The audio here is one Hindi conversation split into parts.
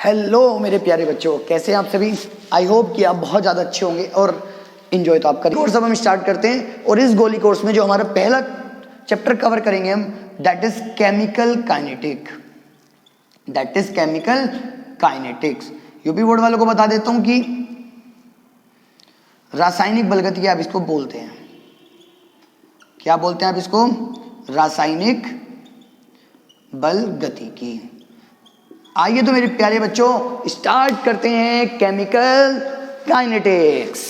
हेलो मेरे प्यारे बच्चों, कैसे हैं आप सभी। आई होप कि आप बहुत ज़्यादा अच्छे होंगे और इन्जॉय तो आप करेंगे। कोर्स अब हम स्टार्ट करते हैं और इस गोली कोर्स में जो हमारा पहला चैप्टर कवर करेंगे हम, that is chemical kinetic. That is chemical kinetics. UP board वालों को बता देता हूं कि रासायनिक बलगति आप इसको बोलते हैं। क्या बोलते हैं आप इसको? रासायनिक बलगतिकी। आइए तो मेरे प्यारे बच्चों स्टार्ट करते हैं केमिकल काइनेटिक्स।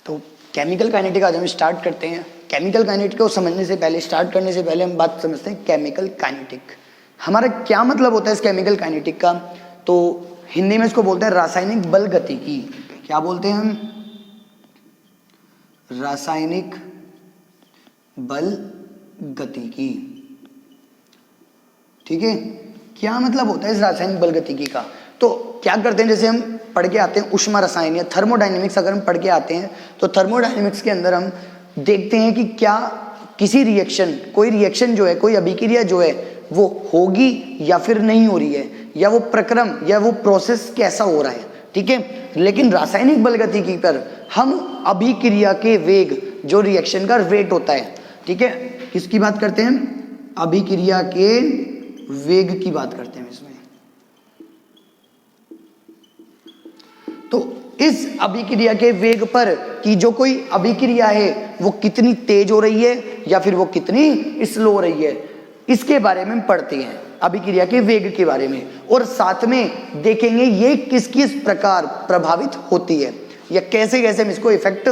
तो केमिकल काइनेटिक आज हम स्टार्ट करते हैं। केमिकल काइनेटिक को समझने से पहले, स्टार्ट करने से पहले हम बात समझते हैं केमिकल काइनेटिक। हमारा क्या मतलब होता है इस केमिकल काइनेटिक का? तो हिंदी में इसको बोलते हैं रासायनिक बलगतिकी। क्या बोलते हैं हम? रासायनिक बलगतिकी। ठीक है, क्या मतलब होता है इस रासायनिक बलगतिकी का? तो क्या करते हैं, जैसे हम पढ़ के आते हैं ऊष्मा रसायन या थर्मोडायनेमिक्स, अगर हम पढ़ के आते हैं तो थर्मोडायनेमिक्स के अंदर हम देखते हैं कि क्या किसी रिएक्शन, कोई रिएक्शन जो है, कोई अभिक्रिया जो है वो होगी या फिर नहीं हो रही है, या वो प्रक्रम या वो प्रोसेस कैसा हो रहा है। ठीक है, लेकिन रासायनिक बलगतिकी पर हम अभिक्रिया के वेग, जो रिएक्शन का रेट होता है, ठीक है, किसकी बात करते हैं? अभिक्रिया के वेग की बात करते हैं इसमें। तो इस अभिक्रिया के वेग पर कि जो कोई अभिक्रिया है वो कितनी तेज हो रही है या फिर वो कितनी स्लो हो रही है, इसके बारे में हम पढ़ते हैं, अभिक्रिया के वेग के बारे में। और साथ में देखेंगे ये किस किस प्रकार प्रभावित होती है या कैसे कैसे हम इसको इफेक्ट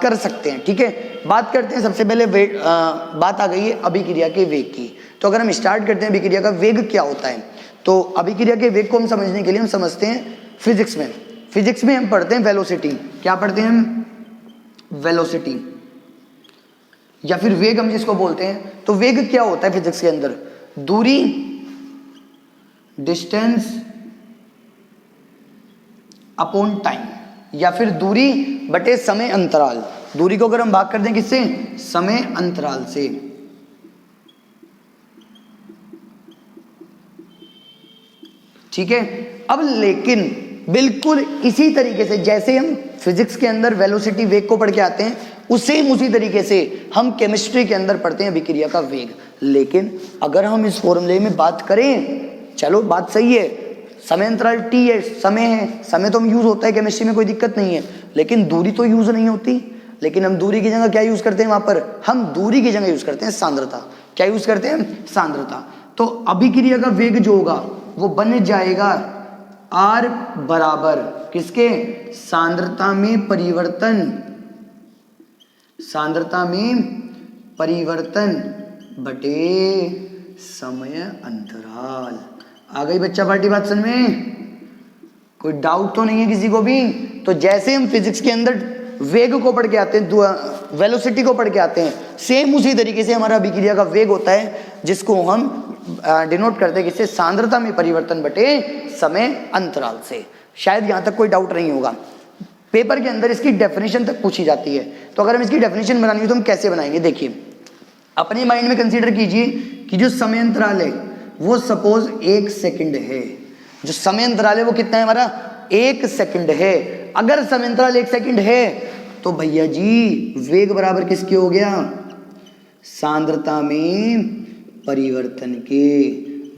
कर सकते हैं। ठीक है, बात करते हैं सबसे पहले बात आ गई है अभिक्रिया के वेग की। तो अगर हम स्टार्ट करते हैं अभिक्रिया का वेग क्या होता है, तो अभिक्रिया के वेग को हम समझने के लिए हम समझते हैं फिजिक्स में। फिजिक्स में हम पढ़ते हैं वेलोसिटी। क्या पढ़ते हैं हम? वेलोसिटी या फिर वेग हम जिसको बोलते हैं। तो वेग क्या होता है फिजिक्स के अंदर? दूरी, डिस्टेंस अपॉन टाइम, या फिर दूरी बटे समय अंतराल। दूरी को अगर हम भाग कर दें किससे? समय अंतराल से। ठीक है, अब लेकिन बिल्कुल इसी तरीके से जैसे हम फिजिक्स के अंदर वेलोसिटी वेग को पढ़ के आते हैं, उसी तरीके से हम केमिस्ट्री के अंदर पढ़ते हैं अभिक्रिया का वेग। लेकिन अगर हम इस फॉर्मूले में बात करें, चलो बात सही है, समय अंतराल टी है, समय है, समय तो हम यूज होता है केमिस्ट्री में, कोई दिक्कत नहीं है, लेकिन दूरी तो यूज नहीं होती। लेकिन हम दूरी की जगह क्या यूज करते हैं? वहां पर हम दूरी की जगह यूज करते हैं सांद्रता। क्या यूज करते हैं? सांद्रता। तो अभिक्रिया का वेग जो होगा वो बन जाएगा R बराबर किसके? सांद्रता में परिवर्तन, सांद्रता में परिवर्तन बटे समय अंतराल। आ गई बच्चा पार्टी बात समझ में? कोई डाउट तो नहीं है किसी को भी? तो जैसे हम फिजिक्स के अंदर वेग को पढ़ के आते हैं, वेलोसिटी को पढ़ के आते हैं, सेम उसी तरीके से हमारा अभिक्रिया का वेग होता है, जिसको हम डिनोट करते हैं किससे? सांद्रता में परिवर्तन बटे समय अंतराल से। शायद यहां तक कोई डाउट नहीं होगा। पेपर के अंदर इसकी डेफिनेशन तक पूछी जाती है। तो अगर हम इसकी डेफिनेशन बनानी है तो हम कैसे बनाएंगे? देखिए, अपने माइंड में कंसीडर कीजिए कि जो समय अंतराल है वो सपोज 1 सेकंड है। जो समय अंतराल है वो कितना है हमारा? 1 सेकंड है। अगर समय अंतराल 1 सेकंड है तो भैया जी वेग बराबर किसके हो गया? सांद्रता में परिवर्तन के।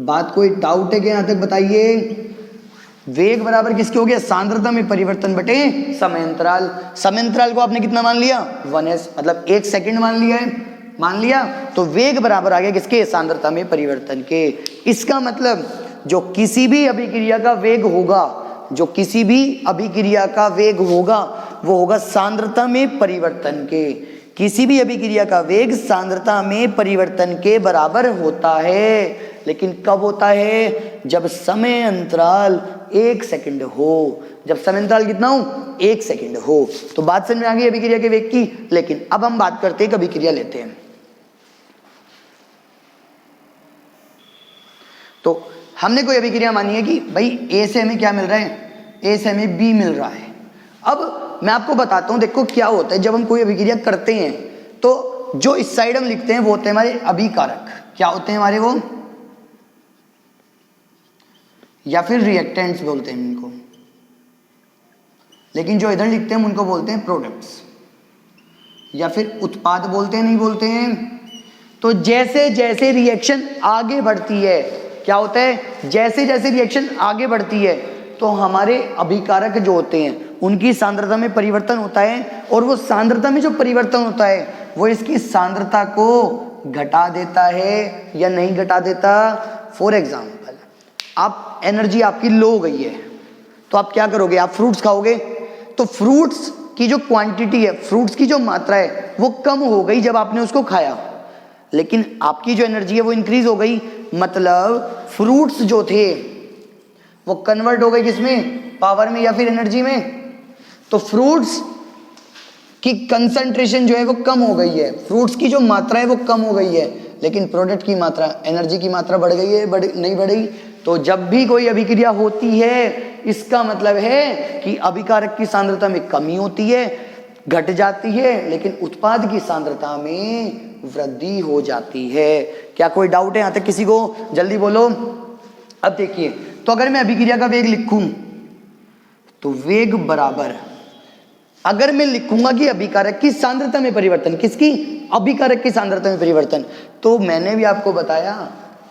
बात कोई डाउट है क्या यहां तक? बताइए, वेग बराबर किसके हो गया? सांद्रता में परिवर्तन बटे समय अंतराल। समय अंतराल को आपने कितना मान लिया? 1s, मतलब 1 सेकंड मान लिया है, मान लिया। तो वेग बराबर आ गया किसके? सांद्रता में परिवर्तन के। इसका मतलब जो किसी भी अभिक्रिया का वेग होगा, जो किसी भी अभिक्रिया का वेग होगा वो होगा सांद्रता में परिवर्तन के। किसी भी अभिक्रिया का वेग सांद्रता में परिवर्तन के बराबर होता है। लेकिन कब होता है? जब समय अंतराल 1 सेकंड हो। जब समय अंतराल कितना हो? 1 सेकंड हो। तो बात समझ में आ गई अभिक्रिया के वेग की। लेकिन अब हम बात करते हैं, अभिक्रिया लेते हैं। तो हमने कोई अभिक्रिया मानी है कि भाई ए से हमें क्या मिल रहा है? ए से हमें बी मिल रहा है। अब मैं आपको बताता हूं, देखो क्या होता है जब हम कोई अभिक्रिया करते हैं तो जो इस साइड हम लिखते हैं वो होते हैं हमारे अभिकारक। क्या होते हैं हमारे? वो या फिर रिएक्टेंट्स बोलते हैं इनको, लेकिन जो इधर लिखते हैं उनको बोलते हैं प्रोडक्ट्स, या फिर उत्पाद बोलते हैं, नहीं बोलते हैं। तो जैसे जैसे रिएक्शन आगे बढ़ती है, क्या होता है, जैसे जैसे रिएक्शन आगे बढ़ती है तो हमारे अभिकारक जो होते हैं उनकी सांद्रता में परिवर्तन होता है, और वो सांद्रता में जो परिवर्तन होता है वो इसकी सांद्रता को घटा देता है या नहीं घटा देता। फॉर एग्जाम्पल, आप एनर्जी आपकी लो हो गई है तो आप क्या करोगे, आप फ्रूट्स खाओगे, तो फ्रूट्स की जो क्वांटिटी है, फ्रूट्स की जो मात्रा है वो कम हो गई जब आपने उसको खाया, लेकिन आपकी जो एनर्जी है वो इंक्रीज हो गई। मतलब फ्रूट्स जो थे वो कन्वर्ट हो गए किसमें, पावर में या फिर एनर्जी में। तो फ्रूट्स की कंसंट्रेशन जो है वो कम हो गई है, फ्रूट्स की जो मात्रा है वो कम हो गई है, लेकिन प्रोडक्ट की मात्रा, एनर्जी की मात्रा बढ़ गई है, नहीं बढ़ी। तो जब भी कोई अभिक्रिया होती है इसका मतलब है कि अभिकारक की सांद्रता में कमी होती है, घट जाती है, लेकिन उत्पाद की सांद्रता में वृद्धि हो जाती है। क्या कोई डाउट है यहां तक किसी को, जल्दी बोलो। अब देखिए, तो अगर मैं अभिक्रिया का वेग लिखूं तो वेग बराबर, अगर मैं लिखूंगा कि अभिकारक की सांद्रता में परिवर्तन, किसकी, अभिकारक की सांद्रता में परिवर्तन, तो मैंने भी आपको बताया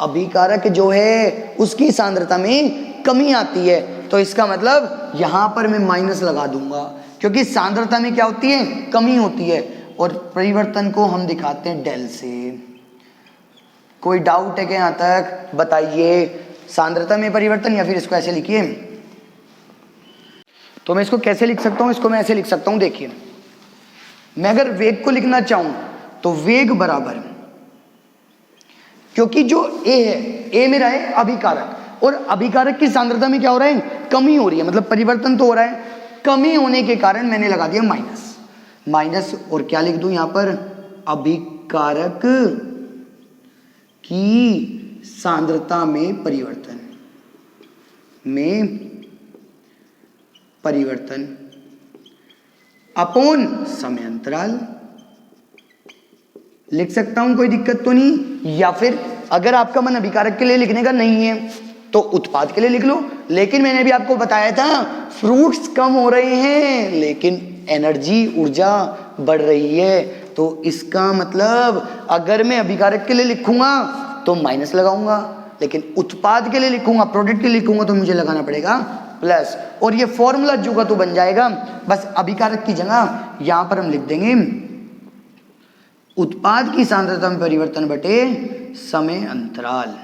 अभिकारक जो है उसकी सांद्रता में कमी आती है, तो इसका मतलब यहां पर मैं माइनस लगा दूंगा, क्योंकि सांद्रता में क्या होती है, कमी होती है, और परिवर्तन को हम दिखाते हैं डेल से। कोई डाउट है क्या यहां तक, बताइए। सांद्रता में परिवर्तन, या फिर इसको ऐसे लिखिए, तो मैं इसको कैसे लिख सकता हूं, इसको मैं ऐसे लिख सकता हूं, देखिए मैं अगर वेग को लिखना चाहूं तो वेग बराबर, क्योंकि जो ए है, ए मेरा है अभिकारक, और अभिकारक की सांद्रता में क्या हो रहा है, कमी हो रही है, मतलब परिवर्तन तो हो रहा है, कमी होने के कारण मैंने लगा दिया माइनस, माइनस, और क्या लिख दूं यहां पर, अभिकारक की सांद्रता में परिवर्तन, अपॉन समय अंतराल लिख सकता हूं, कोई दिक्कत तो नहीं। या फिर अगर आपका मन अभिकारक के लिए लिखने का नहीं है तो उत्पाद के लिए लिख लो, लेकिन मैंने भी आपको बताया था फ्रूट्स कम हो रहे हैं लेकिन एनर्जी, ऊर्जा बढ़ रही है, तो इसका मतलब अगर मैं अभिकारक के लिए लिखूंगा तो माइनस लगाऊंगा, लेकिन उत्पाद के लिए लिखूंगा, प्रोडक्ट के लिए लिखूंगा तो मुझे लगाना पड़ेगा प्लस, और ये फॉर्मूला जो का तो बन जाएगा। बस अभिकारक की जगह यहां पर हम लिख देंगे उत्पाद की सांद्रता में परिवर्तन बटे समय अंतराल।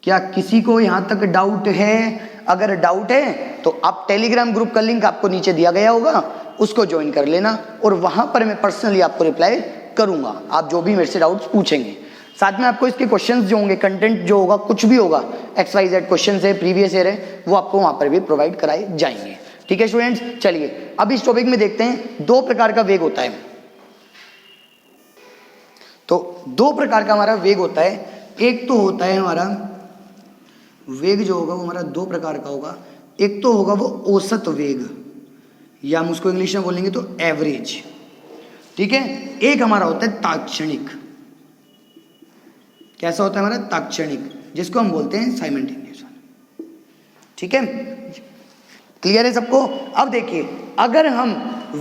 क्या किसी को यहां तक डाउट है? अगर डाउट है तो आप टेलीग्राम ग्रुप का लिंक आपको नीचे दिया गया होगा, उसको ज्वाइन कर लेना, और वहां पर मैं पर्सनली आपको रिप्लाई करूंगा, आप जो भी मेरे से डाउट्स पूछेंगे। साथ में आपको इसके क्वेश्चंस जो होंगे, कंटेंट जो होगा, कुछ भी होगा, XYZ क्वेश्चन है, प्रीवियस ईयर है, वो आपको वहां पर भी प्रोवाइड कराए जाएंगे। ठीक है स्टूडेंट्स, चलिए अब इस टॉपिक में देखते हैं, दो प्रकार का वेग होता है। तो दो प्रकार का हमारा वेग होता है, एक तो होता है हमारा वेग जो होगा वो हमारा दो प्रकार का होगा। एक तो होगा वो औसत वेग, या हम उसको इंग्लिश में बोलेंगे तो एवरेज, ठीक है। एक हमारा होता है तात्क्षणिक। कैसा होता है हमारा? तात्क्षणिक, जिसको हम बोलते हैं साइमल्टेनियस। ठीक है, क्लियर है सबको? अब देखिए, अगर हम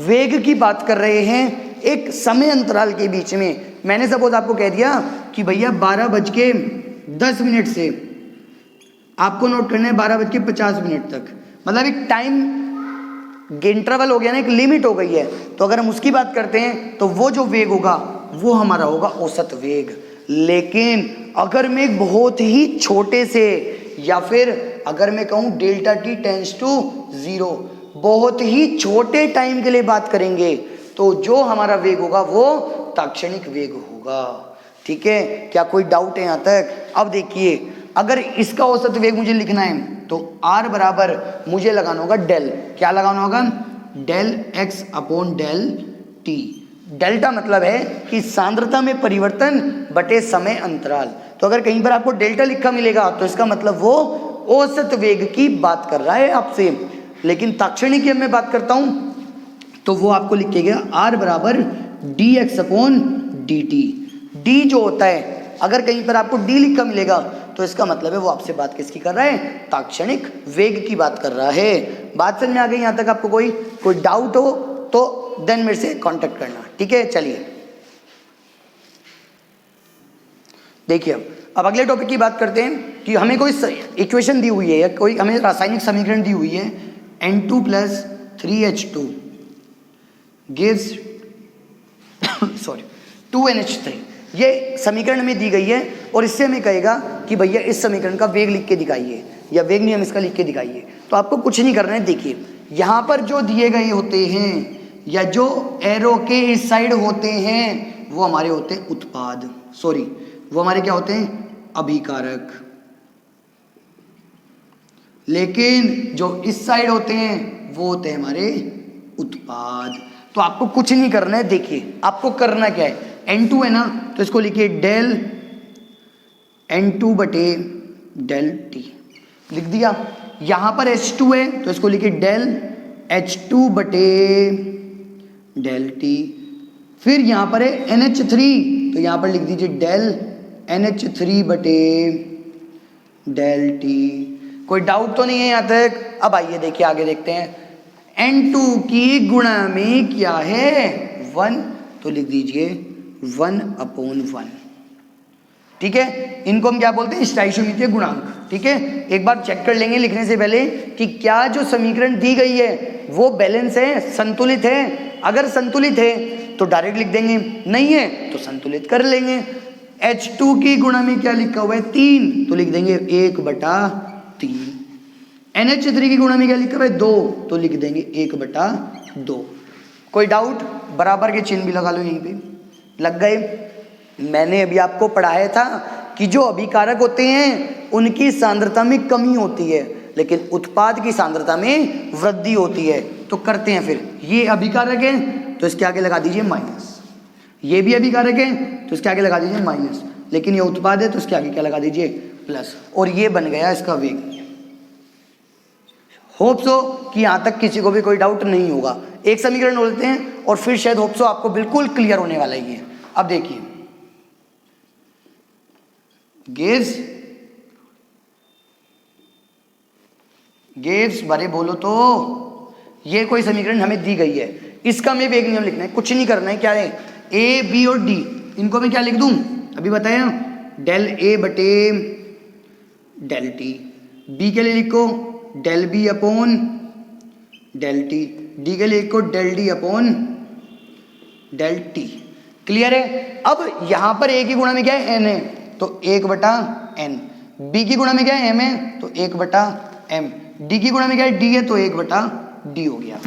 वेग की बात कर रहे हैं एक समय अंतराल के बीच में, मैंने सपोज आपको कह दिया कि भैया 12:10 से आपको नोट करना है 12:50 तक, मतलब एक टाइम इंटरवल हो गया ना, एक लिमिट हो गई है। तो अगर हम उसकी बात करते हैं तो वो जो वेग होगा वो हमारा होगा औसत वेग। लेकिन अगर मैं एक बहुत ही छोटे से, या फिर अगर मैं कहूं डेल्टा टी टेंड्स टू 0, बहुत ही छोटे टाइम के लिए बात करेंगे, तो जो हमारा वेग होगा वो तात्क्षणिक वेग होगा। ठीक है, क्या कोई डाउट है यहां तक? अब देखिए, अगर इसका औसत वेग मुझे लिखना है तो R बराबर मुझे लगाना होगा डेल, क्या लगाना होगा? Del x upon del t। Delta मतलब है कि सांद्रता में परिवर्तन बटे समय अंतराल। तो अगर कहीं पर आपको डेल्टा लिखा मिलेगा तो इसका मतलब वो औसत वेग की बात कर रहा है आपसे। लेकिन तात्क्षणिक की मैं बात करता हूं तो वो आपको लिखेगा R बराबर dx अपॉन dt। d जो होता है, अगर कहीं पर आपको d लिखा मिलेगा तो इसका मतलब है वो आपसे बात किसकी कर रहा है, ताक्षणिक वेग की बात कर रहा है। बात समझ में आ गई यहाँ तक? आपको कोई डाउट हो तो देन मेरे से कांटेक्ट करना, ठीक है। चलिए देखिए अब अगले टॉपिक की बात करते हैं कि हमें कोई इक्वेशन दी हुई है या कोई हमें रासायनिक समीकरण दी हुई है N2 + 3H2 gives 2NH3। ये समीकरण हमें दी गई है और इससे हमें कहेगा कि भैया इस समीकरण का वेग लिख के दिखाइए या वेग नियम इसका लिख के दिखाइए। तो आपको कुछ नहीं करना है। देखिए यहाँ पर जो दिए गए होते हैं या जो एरो के इस साइड होते हैं वो हमारे होते हैं उत्पाद, सॉरी वो हमारे क्या होते हैं, अभिकारक। लेकिन जो इस साइड होते हैं वो होते हैं हमारे उत्पाद। तो आपको कुछ नहीं करना है। देखिए आपको करना क्या है, N2 है ना तो इसको लिखिए डेल N2 बटे डेल T, लिख दिया। यहां पर H2 है तो इसको लिखिए डेल H2 बटे डेल T। फिर यहां पर है NH3 तो यहां पर लिख दीजिए डेल NH3 बटे डेल T। कोई डाउट तो नहीं है यहां तक? अब आइए देखिए आगे देखते हैं। N2 की गुणा में क्या है, 1, तो लिख दीजिए 1/1, ठीक है। इनको हम क्या बोलते हैं, स्टोइचोमीट्रिक गुणांक, ठीक है। एक बार चेक कर लेंगे लिखने से पहले कि क्या जो समीकरण दी गई है वो बैलेंस है, संतुलित है। अगर संतुलित है तो डायरेक्ट लिख देंगे, नहीं है तो संतुलित कर लेंगे। H2 की गुणा में क्या लिखा हुआ है, 3, तो लिख देंगे 1/3। NH3 की गुणा में क्या लिखा हुआ है, 2, तो लिख देंगे 1/2। कोई डाउट? बराबर के चिन्ह भी लगा लो यहीं पे, लग गए। मैंने अभी आपको पढ़ाया था कि जो अभिकारक होते हैं उनकी सांद्रता में कमी होती है लेकिन उत्पाद की सांद्रता में वृद्धि होती है। तो करते हैं फिर, ये अभिकारक है तो इसके आगे लगा दीजिए माइनस, ये भी अभिकारक है तो इसके आगे लगा दीजिए माइनस, लेकिन ये उत्पाद है तो इसके आगे क्या लगा दीजिए, प्लस। और ये बन गया इसका वेग। होप सो कि यहां तक किसी को भी कोई डाउट नहीं होगा। एक समीकरण बोलते हैं और फिर शायद होप सो आपको बिल्कुल क्लियर होने वाला ही है। अब देखिए गिव्स बारे बोलो तो ये कोई समीकरण हमें दी गई है, इसका हमें वेग नियम लिखना है। कुछ नहीं करना है। क्या है, ए बी और डी, इनको मैं क्या लिख दूं अभी बताया, डेल ए बटे डेल टी। बी के लिए लिखो del B upon del T, D के लिए लिखो del D upon del T. Clear है? अब यहां पर ए की गुणा में क्या है, एन है तो 1/n, बी की गुणा में क्या है, m है तो 1/m, डी की गुणा में क्या है, d है तो 1/d हो गया।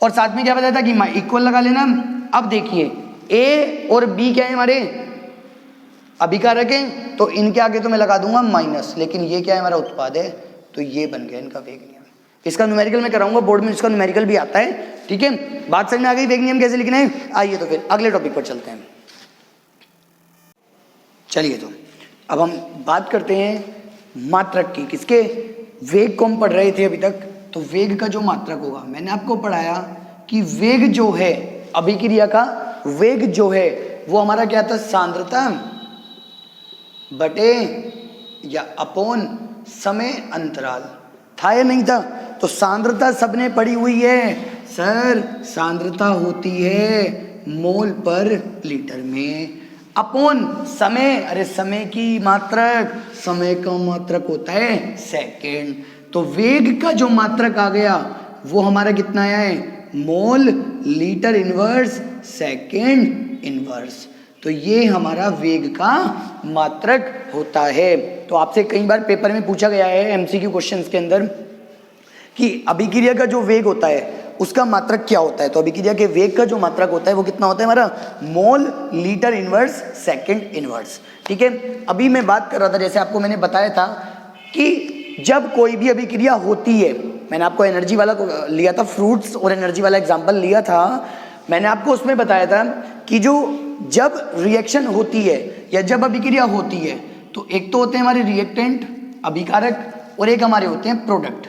और साथ में क्या बताया था कि इक्वल लगा लेना। अब देखिए a और b क्या है, हमारे अभिकारक हैं तो इनके आगे तो मैं लगा दूंगा माइनस, लेकिन ये क्या है, हमारा उत्पाद है तो ये बन गया इनका वेग नियम। इसका न्यूमेरिकल मैं कराऊंगा बोर्ड में, इसका न्यूमेरिकल भी आता है, ठीक है। बात समझ में आ गई वेग नियम कैसे लिखना है? आइए तो फिर अगले टॉपिक पर चलते हैं। चलिए तो अब हम बात करते हैं मात्रक की। किसके? वेग को हम पढ़ रहे थे अभी तक, तो वेग का जो मात्रक होगा, मैंने आपको पढ़ाया कि वेग जो है, अभिक्रिया का वेग जो है वो हमारा क्या था, सांद्रता बटे या अपॉन समय अंतराल था या नहीं था? तो सांद्रता सबने पढ़ी हुई है सर, सांद्रता होती है मोल पर लीटर में, अपॉन समय, अरे समय की मात्रक, समय का मात्रक होता है सेकेंड। तो वेग का जो मात्रक आ गया वो हमारा कितना आया है, mole litre inverse second inverse. तो ये हमारा वेग का मात्रक होता है। तो आपसे कई बार पेपर में पूछा गया है एमसीक्यू क्वेश्चंस के अंदर कि अभिक्रिया का जो वेग होता है उसका मात्रक क्या होता है। तो अभिक्रिया के वेग का जो मात्रक होता है वो कितना होता है हमारा, mole litre inverse second inverse, ठीक है। अभी मैं बात कर रहा था, जैसे आपको मैंने बताया था कि जब कोई भी अभिक्रिया होती है, मैंने आपको एनर्जी वाला लिया था, फ्रूट्स और एनर्जी वाला एग्जाम्पल लिया था, मैंने आपको उसमें बताया था कि जो जब रिएक्शन होती है या जब अभिक्रिया होती है तो एक तो होते हैं हमारे रिएक्टेंट अभिकारक और एक हमारे होते हैं प्रोडक्ट।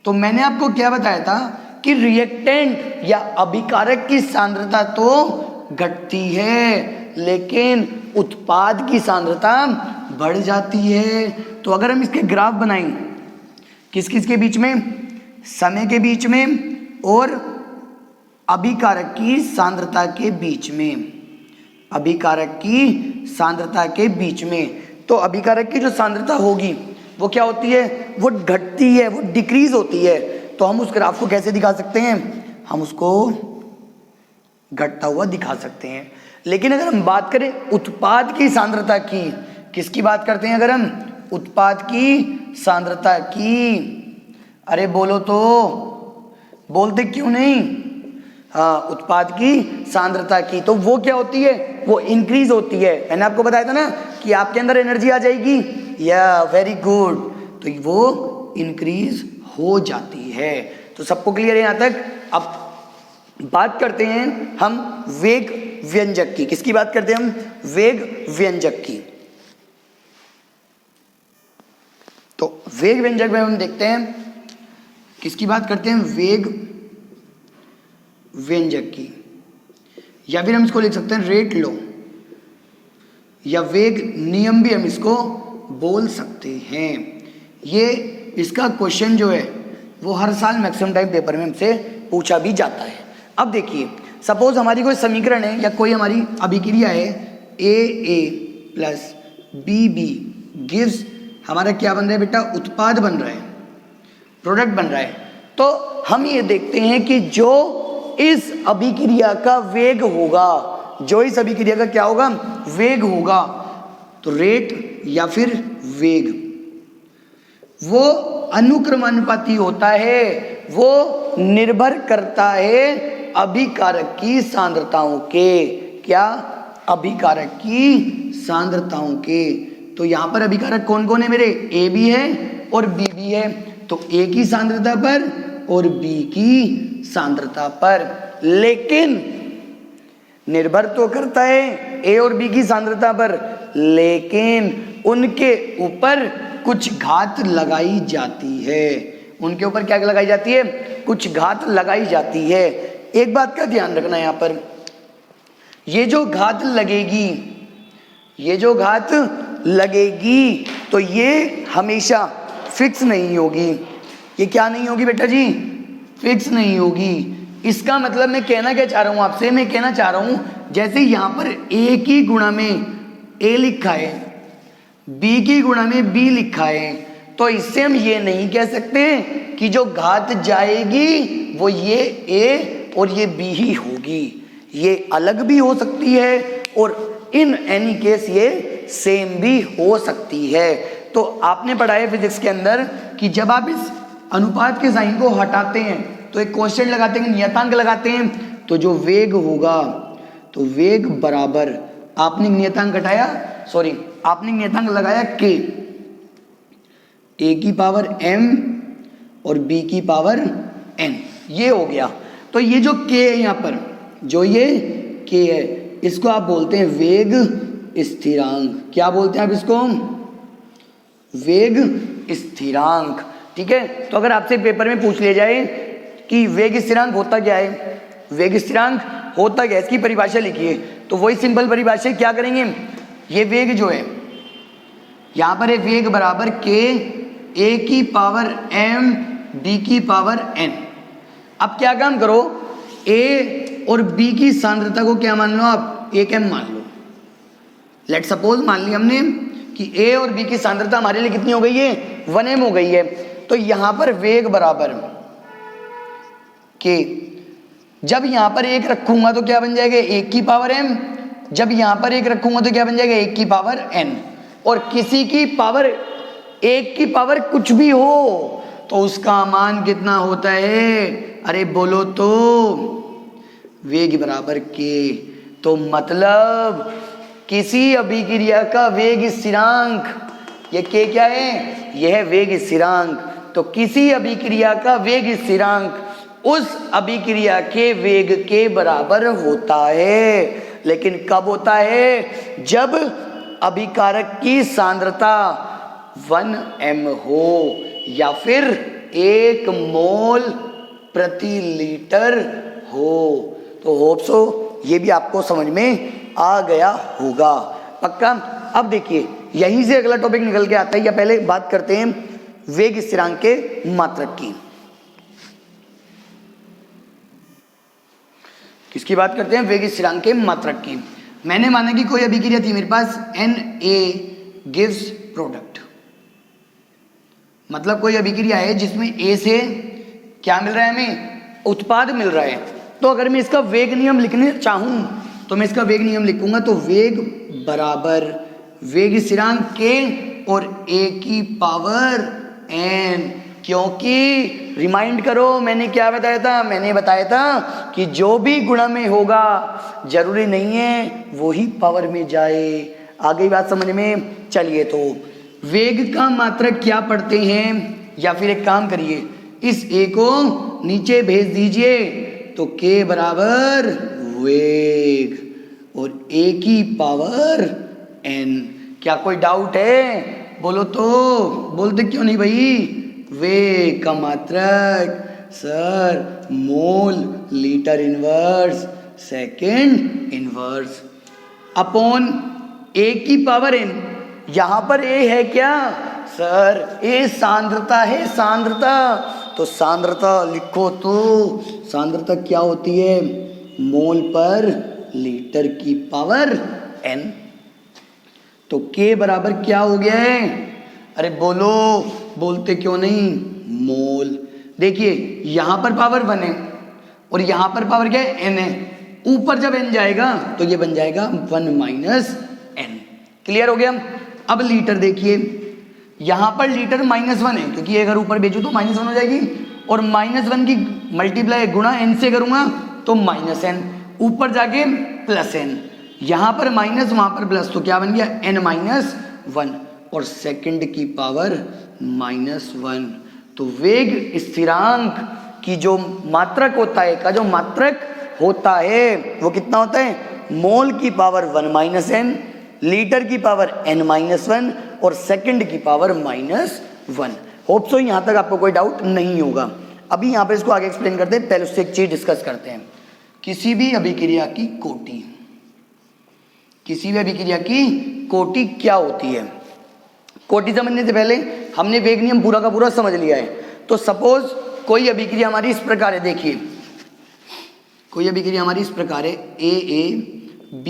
तो मैंने आपको क्या बताया था कि रिएक्टेंट या अभिकारक की सांद्रता तो घटती है लेकिन उत्पाद की सांद्रता बढ़ जाती है। तो अगर हम इसके ग्राफ बनाएं, किस किस के बीच में, समय के बीच में और अभिकारक की सांद्रता के बीच में, अभिकारक की सांद्रता के बीच में, तो अभिकारक की जो सांद्रता होगी वो क्या होती है, वो घटती है, वो डिक्रीज होती है। तो हम उस ग्राफ को कैसे दिखा सकते हैं, हम उसको घटता हुआ दिखा सकते हैं। लेकिन अगर हम बात करें उत्पाद की सांद्रता की, किसकी बात करते हैं, अगर हम उत्पाद की सांद्रता की, अरे बोलो तो, बोलते क्यों नहीं, हाँ, उत्पाद की सांद्रता की, तो वो क्या होती है, वो इंक्रीज होती है। मैंने आपको बताया था ना कि आपके अंदर एनर्जी आ जाएगी, या वेरी गुड, तो वो इंक्रीज हो जाती है। तो सबको क्लियर है यहां तक। अब बात करते हैं हम वेग व्यंजक की, किसकी बात करते हैं हम, वेग व्यंजक की। तो वेग व्यंजक में हम देखते हैं किसकी बात करते हैं, वेग व्यंजक की, या फिर हम इसको लिख सकते हैं रेट लॉ, या वेग नियम भी हम इसको बोल सकते हैं। ये इसका क्वेश्चन जो है वो हर साल मैक्सिमम टाइम पेपर में हमसे पूछा भी जाता है। अब देखिए, सपोज हमारी कोई समीकरण है या कोई हमारी अभिक्रिया है, ए प्लस बी गिव्स, हमारा क्या बन रहा है बेटा, उत्पाद बन रहा है, प्रोडक्ट बन रहा है। तो हम ये देखते हैं कि जो इस अभिक्रिया का वेग होगा, जो इस अभिक्रिया का क्या होगा, वेग होगा, तो रेट या फिर वेग, वो अनुक्रमानुपाती होता है, वो निर्भर करता है अभिकारक की सांद्रताओं के, क्या, अभिकारक की सांद्रताओं के। तो यहां पर अभिकारक कौन कौन है मेरे, ए भी है और बी भी है, तो ए की सांद्रता पर और बी की सांद्रता पर, लेकिन निर्भर तो करता है ए और बी की सांद्रता पर, लेकिन उनके ऊपर कुछ घात लगाई जाती है, उनके ऊपर क्या लगाई जाती है, कुछ घात लगाई जाती है। एक बात का ध्यान रखना यहां पर, ये जो घात लगेगी, ये जो घात लगेगी, तो ये हमेशा फिक्स नहीं होगी। ये क्या नहीं होगी बेटा जी, फिक्स नहीं होगी। इसका मतलब मैं कहना क्या चाह रहा हूं आपसे, मैं कहना चाह रहा हूं जैसे यहां पर ए की गुणा में ए लिखा है, बी की गुणा में बी लिखा है, तो इससे हम ये नहीं कह सकते कि जो घात जाएगी वो ये ए और ये बी ही होगी, ये अलग भी हो सकती है और इन एनी केस ये सेम भी हो सकती है। तो आपने पढ़ा है फिजिक्स के अंदर कि जब आप इस अनुपात के साइन को हटाते हैं तो एक कांस्टेंट लगाते हैं, नियतांक लगाते हैं, तो जो वेग होगा, तो वेग बराबर, आपने नियतांक घटाया, सॉरी आपने नियतांक लगाया k, a की पावर m और b की पावर n, ये हो गया। तो ये जो k है यहाँ पर, जो ये k है, इसको आप बोलते हैं वेग स्थिरांक। क्या बोलते हैं आप इसको, वेग स्थिरांक, ठीक है। तो अगर आपसे पेपर में पूछ लिया जाए कि वेग स्थिरांक होता क्या है, वेग स्थिरांक होता क्या है, इसकी परिभाषा लिखिए, तो वही सिंपल परिभाषा क्या करेंगे, ये वेग जो है यहां पर है वेग बराबर k, a की पावर m, b की पावर n। अब क्या काम करो, a और b की सांद्रता को क्या मान लो आप, 1m मान लो। लेट सपोज मान लिया हमने कि a और b की सांद्रता हमारे लिए कितनी हो गई है, 1m हो गई है। तो यहां पर वेग बराबर k, जब यहां पर 1 रखूंगा तो क्या बन जाएगा, 1 की पावर m, जब यहां पर 1 रखूंगा तो क्या बन जाएगा, 1 की पावर n। और किसी की पावर, 1 की पावर कुछ भी हो तो उसका मान कितना होता है, अरे बोलो तो, वेग बराबर k। तो मतलब किसी अभिक्रिया का वेग स्थिरांक, ये k क्या है, यह है वेग स्थिरांक। तो किसी अभिक्रिया का वेग स्थिरांक उस अभिक्रिया के वेग के बराबर होता है, लेकिन कब होता है, जब अभिकारक की सांद्रता 1m हो या फिर 1 मोल प्रति लीटर हो। तो होप सो ये भी आपको समझ में आ गया होगा, पक्का। अब देखिए यहीं से अगला टॉपिक निकल के आता है, या पहले बात करते हैं वेग स्थिरांक के मात्रक की। किसकी बात करते हैं? वेग स्थिरांक के मात्रक की। मैंने माना कि कोई अभिक्रिया थी मेरे पास Na गिव्स प्रोडक्ट, मतलब कोई अभिक्रिया है जिसमें A से क्या मिल रहा है? हमें उत्पाद मिल रहा है। तो अगर मैं इसका वेग नियम लिखने चाहूं तो मैं इसका वेग नियम लिखूंगा, तो वेग बराबर वेग स्थिरांक k और a की पावर n। क्योंकि रिमाइंड करो मैंने क्या बताया था? मैंने बताया था कि जो भी गुणा में होगा जरूरी नहीं है वो ही पावर में जाए। आ गई बात समझ में? चलिए तो वेग का मात्रक क्या पढ़ते हैं, या फिर एक काम करिए इस a को नीचे भेज दीजिए, तो k बराबर वेग और a की पावर n। क्या कोई डाउट है? बोलो तो। बोलते क्यों नहीं भाई? वेग का मात्रक sir mole litre inverse second inverse upon a की पावर n। यहां पर a है क्या सर? a सांद्रता है, सांद्रता। तो सांद्रता लिखो तो सांद्रता क्या होती है? मोल पर लीटर की पावर n। तो k बराबर क्या हो गया है? अरे बोलो, बोलते क्यों नहीं? मोल। देखिए यहां पर पावर 1 है और यहां पर पावर क्या है? n है। ऊपर जब n जाएगा तो ये बन जाएगा 1 माइनस n। क्लियर हो गया? अब लीटर देखिए, यहां पर लीटर -1 है क्योंकि अगर ऊपर भेजू तो -1 हो जाएगी, और -1 की मल्टीप्लाई गुणा n से करूंगा तो -n, ऊपर जाके +n, यहां पर माइनस वहां पर प्लस, तो क्या बन गया? n-1 और सेकंड की पावर -1। तो वेग स्थिरांक की जो मात्रक होता है, का जो मात्रक होता है वो कितना होता है? मोल की पावर 1 n, लीटर की पावर n-1 और सेकंड की पावर -1। होप सो यहां तक आपको कोई डाउट नहीं होगा। अभी यहां पे इसको आगे एक्सप्लेन करते हैं, पहले उससे एक चीज डिस्कस करते हैं। किसी भी अभिक्रिया की कोटि, किसी भी अभिक्रिया की कोटि क्या होती है? कोटि समझने से पहले हमने वेग नियम पूरा का पूरा समझ लिया है। तो सपोज कोई अभिक्रिया हमारी इस प्रकार है, देखिए कोई अभिक्रिया हमारी इस प्रकार है AA B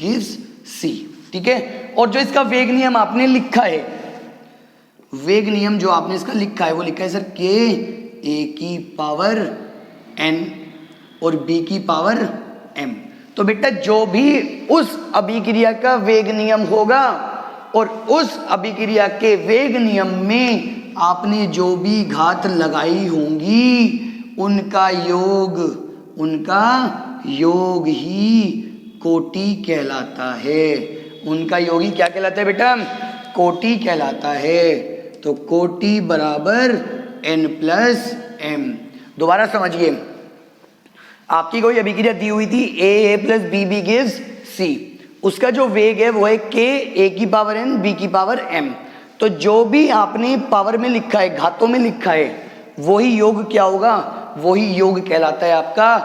गिव्स C, ठीक है? और जो इसका वेग नियम आपने लिखा है, वेग नियम जो आपने इसका लिखा है वो लिखा है सर K A की पावर N और B की पावर M। तो बेटा जो भी उस अभिक्रिया का वेग नियम होगा और उस अभिक्रिया के वेग नियम में आपने जो भी घात लगाई होंगी उनका योग ही कोटि कहलाता है। उनका योग ही क्या कहलाता है बेटा? कोटि कहलाता है। तो कोटि बराबर n+m। दोबारा समझिए, आपकी कोई अभिक्रिया दी हुई थी AA + BB गिव्स C, उसका जो वेग है वो है K A की पावर N B की पावर M। तो जो भी आपने पावर में लिखा है, घातों में लिखा है, वही योग क्या होगा? वही योग कहलाता है आपका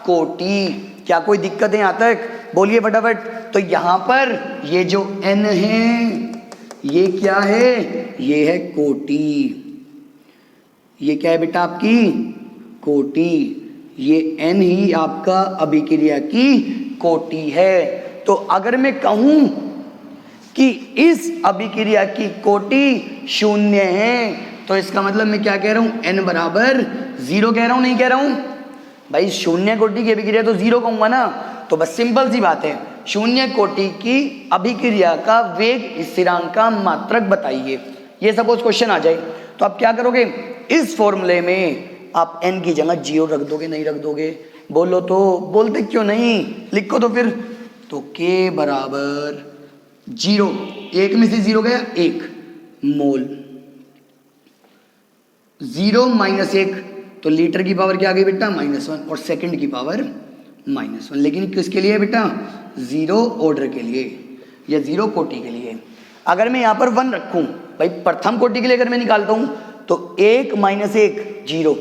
कोटि। क्या कोई दिक्कत है यहां तक? बोलिए फटाफट। तो यहां पर ये जो n है ये क्या है? ये है कोटि। ये क्या है बेटा? आपकी कोटि। ये n ही आपका अभिक्रिया की कोटि है। तो अगर मैं कहूं कि इस अभिक्रिया की कोटि 0 है तो इसका मतलब मैं क्या कह रहा हूं? n बराबर 0 कह रहा हूं, नहीं कह रहा हूं भाई? 0 कोटि की अभिक्रिया तो 0 कहूंगा ना। तो बस सिंपल सी बात है, 0 कोटि की अभिक्रिया का वेग स्थिरांक का मात्रक बताइए। ये सपोज क्वेश्चन आ जाए तो आप क्या करोगे? इस फॉर्मूले में आप n की जगह 0 रख दोगे, नहीं रख दोगे? बोलो तो। बोलते क्यों नहीं? लिखो तो फिर। तो k बराबर 0, 1 में से 0 गया 1 मोल, 0 - 1 तो लीटर की पावर क्या आ गई बेटा? -1 और सेकंड की पावर -1। लेकिन किसके लिए बेटा? 0 ऑर्डर के लिए या 0 कोटि के लिए। अगर मैं यहां पर 1 रखूं भाई, प्रथम कोटि के लिए अगर मैं निकालता हूं तो 1 - 1 0,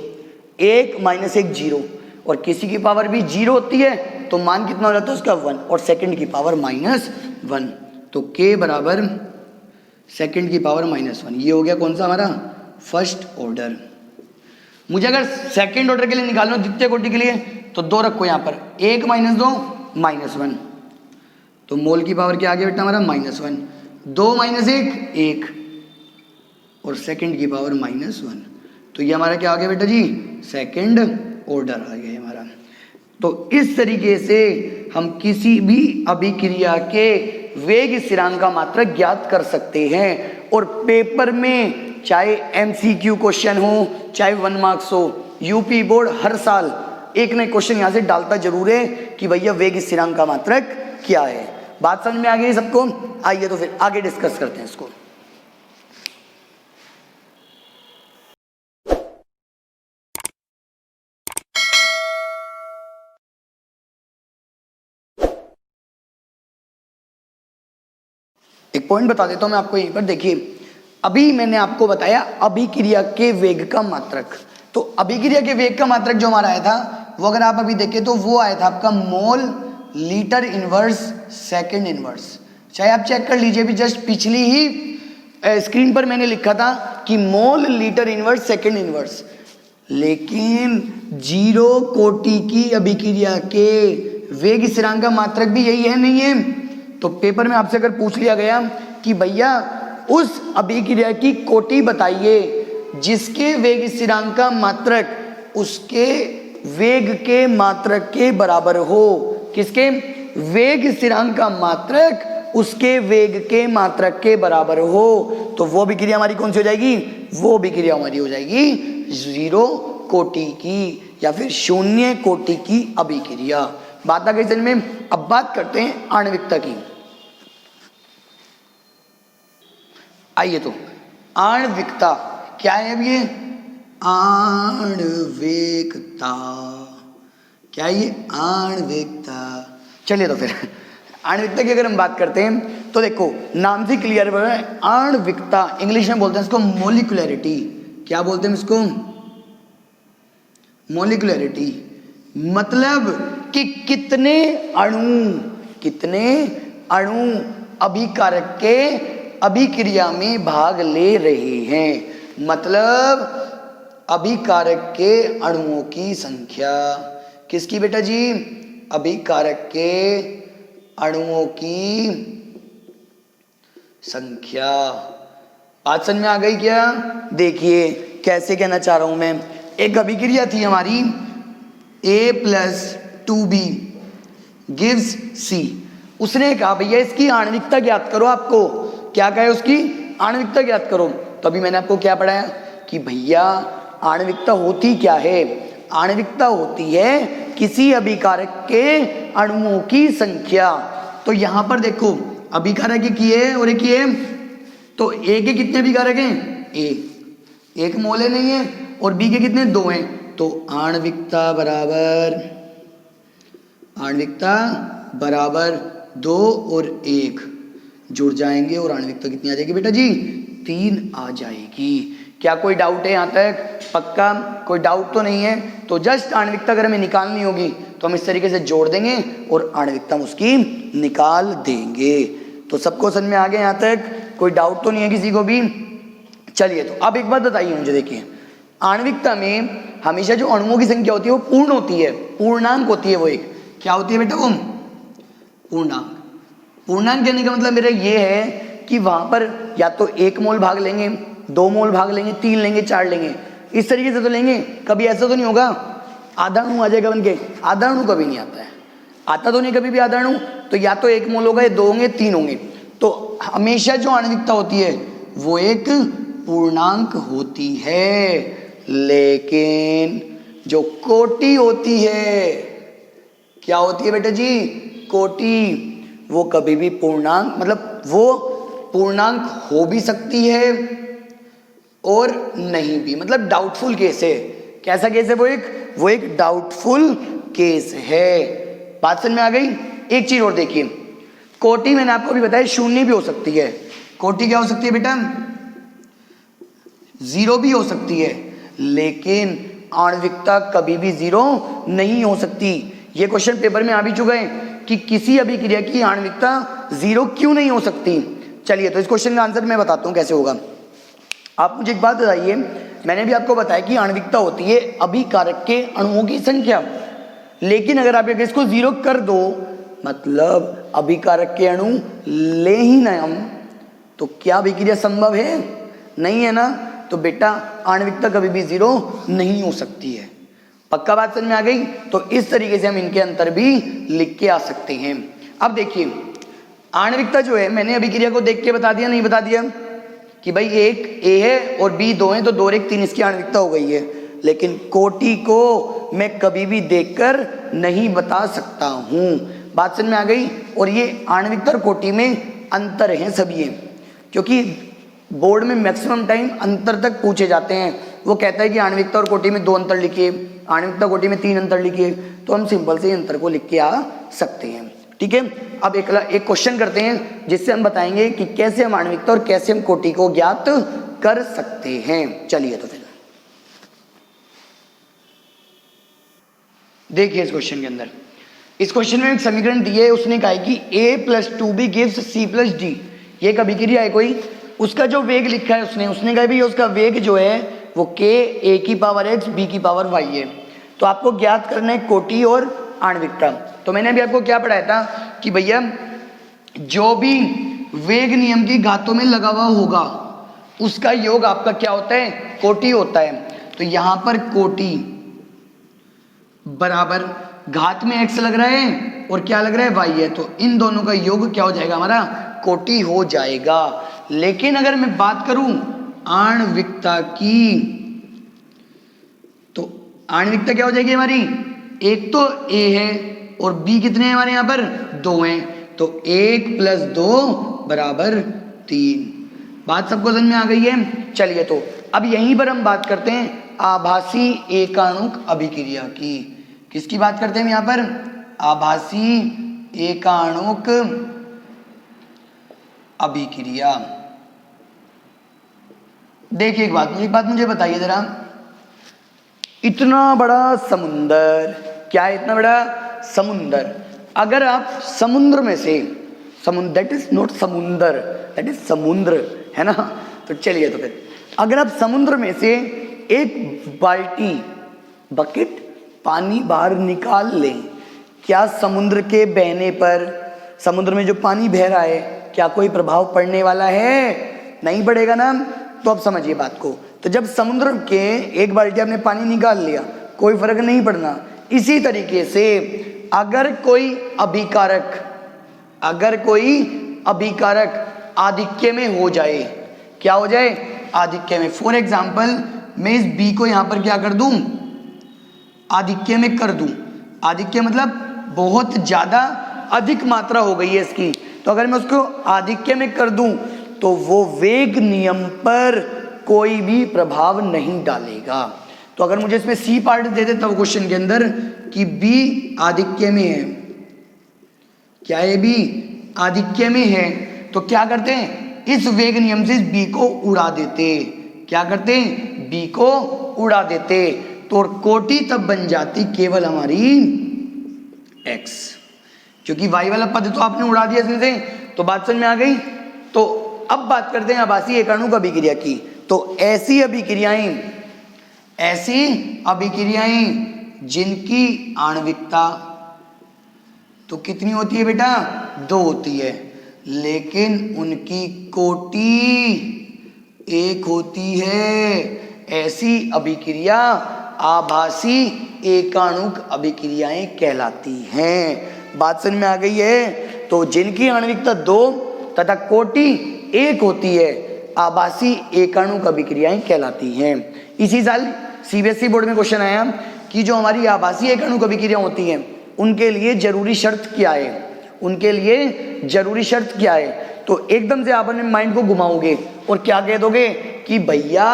1 - 1 0, और किसी की पावर भी 0 होती है तो मान कितना हो जाता है उसका? 1 और सेकंड की पावर -1। तो k बराबर सेकंड की पावर -1। ये हो गया कौन सा हमारा फर्स्ट ऑर्डर। मुझे अगर सेकंड ऑर्डर के लिए निकालना हो द्वितीय कोटि के लिए तो 2 रखो यहाँ पर, 1 - 2 -1, तो मोल की पावर क्या आ गया बेटा हमारा -1, 2 - 1 1 और सेकंड की पावर -1, तो ये हमारा क्या आ गया बेटा जी सेकंड ऑर्डर आ गया हमारा। तो इस तरीके से हम किसी भी अभिक्रिया के वेग स्थिरांक का मात्रक ज्ञात कर सकते हैं। और पेपर में चाहे MCQ क्वेश्चन हो चाहे 1 मार्क्स हो, यूपी बोर्ड हर साल एक नए क्वेश्चन यहाँ से डालता जरूर है कि भैया वेग स्थिरांक का मात्रक क्या है। बात समझ में आ गई सबको? आइए तो फिर आगे डिस्कस करते हैं इसको। एक पॉइंट बता देता हूं मैं आपको यहीं पर, देखिए अभी मैंने आपको बताया अभिक्रिया के वेग का मात्रक। तो अभिक्रिया के वेग का मात्रक जो हमारा आया था वो अगर आप अभी देखें तो वो आया था आपका mole litre inverse second inverse. चाहे आप चेक कर लीजिए, भी जस्ट पिछली ही स्क्रीन पर मैंने लिखा था कि mole litre inverse second inverse, लेकिन जीरो कोटि की अभिक्रिया के वेग स्थिरांक का मात्रक भी यही है नहीं है? तो पेपर में आपसे अगर पूछ लिया गया कि भैया उस अभिक्रिया की कोटि बताइए जिसके वेग स्थिरांक का मात्रक उसके वेग के मात्रक के बराबर हो, किसके वेग स्थिरांक का मात्रक उसके वेग के मात्रक के बराबर हो, तो वो अभिक्रिया हमारी कौन सी हो जाएगी? वो अभिक्रिया हमारी हो जाएगी जीरो कोटि की या फिर शून्य कोटि की अभिक्रिया। बात आ गई समझ में? अब बात करते हैं आणविकता की। आइए तो आणविकता क्या है? अब ये आणविकता क्या है? ये आणविकता। चलिए तो फिर आणविकता की अगर हम बात करते हैं तो देखो नाम से क्लियर है, आणविकता इंग्लिश में बोलते हैं इसको मोलिकुलरिटी। क्या बोलते हैं इसको? मोलिकुलरिटी। मतलब कि कितने अणु अभिकारक के अभिक्रिया में भाग ले रहे हैं। मतलब अभिकारक के अणुओं की संख्या, किसकी बेटा जी? अभिकारक के अणुओं की संख्या। बात समझ में आ गई क्या? देखिए कैसे कहना चाह रहा हूं मैं। एक अभिक्रिया थी हमारी A+2B गिव्स C। उसने कहा भैया इसकी आणविकता ज्ञात करो। आपको क्या कहा है? उसकी आणविकता ज्ञात करो। तो अभी मैंने आपको क्या पढ़ाया कि भैया आणविकता होती क्या है? आणविकता होती है किसी अभिकारक के अणुओं की संख्या। तो यहां पर देखो अभिकारक की है और एक ये, तो ए के कितने अभिकारक हैं? एक मोल है नहीं है, और बी के कितने? 2 हैं। तो आणविकता बराबर 2 और 1 जुड़ जाएंगे और आणविकता कितनी आ जाएगी बेटा जी? 3 आ जाएगी। क्या कोई डाउट है यहाँ तक? पक्का कोई डाउट तो नहीं है? तो जस्ट आणविकता अगर हमें निकालनी होगी तो हम इस तरीके से जोड़ देंगे और आणविकता हम उसकी निकाल देंगे। तो सबको समझ में आ गया यहाँ तक? कोई डाउट तो नहीं है किसी को भी? चलिए तो अब एक बात बताइए मुझे, देखिए आणविकता में हमेशा जो अणुओं की संख्या होती है वो पूर्ण होती है, पूर्णांक होती है। वो एक क्या होती है बेटा? वो पूर्णांक। पूर्णांक कहने का मतलब मेरा ये है कि वहां पर या तो 1 मोल भाग लेंगे, 2 मोल भाग लेंगे, 3 लेंगे, 4 लेंगे, इस तरीके से तो लेंगे। कभी ऐसा तो नहीं होगा आधा अणु आ जाएगा बन के? आधा अणु कभी नहीं आता है, आता तो नहीं कभी भी आधा अणु। तो या तो 1 मोल होगा, या 2 होंगे, 3 होंगे। तो हमेशा जो आणविकता होती है वो एक पूर्णांक होती है। लेकिन जो कोटि होती है, क्या होती है बेटा जी? कोटि। वो कभी भी पूर्णांक, मतलब वो पूर्णांक हो भी सकती है और नहीं भी, मतलब डाउटफुल केस है। कैसा केस है? वो एक डाउटफुल केस है। बात समझ में आ गई? एक चीज और देखिए, कोटि मैंने आपको भी बताया शून्य भी हो सकती है। कोटि क्या हो सकती है बेटा? 0 भी हो सकती है, लेकिन आणविकता कभी भी 0 नहीं हो सकती। ये क्वेश्चन पेपर में आ भी चुका है कि किसी अभिक्रिया की आणविकता जीरो क्यों नहीं हो सकती? चलिए तो इस क्वेश्चन का आंसर मैं बताता हूँ कैसे होगा। आप मुझे एक बात बताइए, मैंने भी आपको बताया कि आणविकता होती है अभिकारक के अणुओं की संख्या, लेकिन अगर आप इसको जीरो कर दो, मतलब अभिकारक के अणु ले ही ना हम, तो क्या अभिक्रिया संभव है? नहीं है ना। तो बेटा आणविकता कभी भी जीरो नहीं हो सकती है। पक्का बात समझ में आ गई? तो इस तरीके से हम इनके अंतर भी लिख के आ सकते हैं। अब देखिए आणविकता जो है, मैंने अभिक्रिया को देख के बता दिया, नहीं बता दिया कि भाई एक ए है और बी 2 है, तो 2 और 1 3 इसकी आणविकता हो गई है। लेकिन कोटि को मैं कभी भी देखकर नहीं बता सकता हूं। बात समझ में आ गई? और ये आणविकता और कोटि में अंतर है सभी, क्योंकि बोर्ड में मैक्सिमम टाइम अंतर तक पूछे जाते हैं। वो कहता है कि आणविकता और कोटि में 2 अंतर लिखिए, आणविकता कोटि में 3 अंतर लिखिए, तो हम सिंपल से अंतर को लिख के आ सकते हैं। ठीक है, अब एक क्वेश्चन करते हैं जिससे हम बताएंगे कि कैसे हम आणविकता और कैसे हम कोटि को ज्ञात कर सकते हैं। चलिए तो फिर देखिए इस क्वेश्चन के अंदर, इस क्वेश्चन में एक समीकरण दिया है, उसने कहा है कि a + 2b gives c + d। ये एक अभिक्रिया है कोई, उसका जो वेग लिखा है उसने कहा भी उसका वेग जो है वो k a⁴x b⁴y है। तो आपको ज्ञात करना है कोटि और आणविकता। तो मैंने अभी आपको क्या पढ़ाया था कि भैया जो भी वेग नियम की घातों में लगा हुआ होगा उसका योग आपका क्या होता है? कोटि होता है। तो यहां पर कोटि बराबर घात में x लग रहा है और क्या लग रहा है? y है, तो इन दोनों का योग क्या हो जाएगा? हमारा कोटि हो जाएगा। लेकिन अगर मैं बात करूं आणविकता की, तो आणविकता क्या हो जाएगी हमारी? एक तो a है और b कितने हैं हमारे यहां पर? 2 हैं, तो 1 + 2 = 3। बात सबको समझ में आ गई है? चलिए तो अब यहीं पर हम बात करते हैं आभासी एकाणुक अभिक्रिया की। किसकी बात करते हैं हम यहां पर? आभासी एकाणुक अभिक्रिया। देखिए एक बात मुझे बताइए जरा, इतना बड़ा समुंदर, क्या है इतना बड़ा समुंदर, अगर आप समुद्र में से, समुद्र दैट इज नॉट समुंदर, दैट इज समुद्र है ना। तो चलिए तो फिर अगर आप समुद्र में से एक बाल्टी बकेट पानी बाहर निकाल लें, क्या समुद्र के बहने पर, समुद्र में जो पानी बह रहा है, क्या कोई प्रभाव पड़ने वाला है? नहीं पड़ेगा ना। तो अब समझिए बात को, तो जब समुद्र के एक बाल्टी आपने पानी निकाल लिया, कोई फर्क नहीं पड़ना। इसी तरीके से अगर कोई अभिकारक आधिक्य में हो जाए, क्या हो जाए? आधिक्य में। फॉर एग्जाम्पल मैं इस बी को यहां पर क्या कर दूं? आधिक्य में कर दूं। आधिक्य मतलब बहुत ज्यादा अधिक मात्रा हो गई है इसकी, तो अगर मैं उसको आधिक्य में कर दूं तो वो वेग नियम पर कोई भी प्रभाव नहीं डालेगा। तो अगर मुझे इसमें सी पार्ट दे दे तब क्वेश्चन के अंदर कि बी आधिक्य में है, क्या है? बी आधिक्य में है, तो क्या करते हैं? इस वेग नियम से इस बी को उड़ा देते। क्या करते हैं? बी को उड़ा देते। तो कोटि तब बन जाती केवल हमारी x, क्योंकि y वाला पद तो आपने उड़ा दिया इसमें से। तो बात समझ में आ गई? तो अब बात करते हैं आभासी एकाणुक अभिक्रिया की। तो ऐसी अभिक्रियाएं जिनकी आणविकता तो कितनी होती है बेटा? 2 होती है, लेकिन उनकी कोटि 1 होती है। ऐसी अभिक्रिया आभासी एकाणुक अभिक्रियाएं कहलाती हैं। बात समझ में आ गई है? तो जिनकी आणविकता 2 तथा कोटि 1 होती है, आभासी एकाणुक अभिक्रियाएं कहलाती हैं। इसी साल सीबीएसई बोर्ड में क्वेश्चन आया कि जो हमारी आभासी एकाणुक अभिक्रिया होती हैं उनके लिए जरूरी शर्त क्या है? उनके लिए जरूरी शर्त क्या है? तो एकदम से आप अपने माइंड को घुमाओगे और क्या कह दोगे कि भैया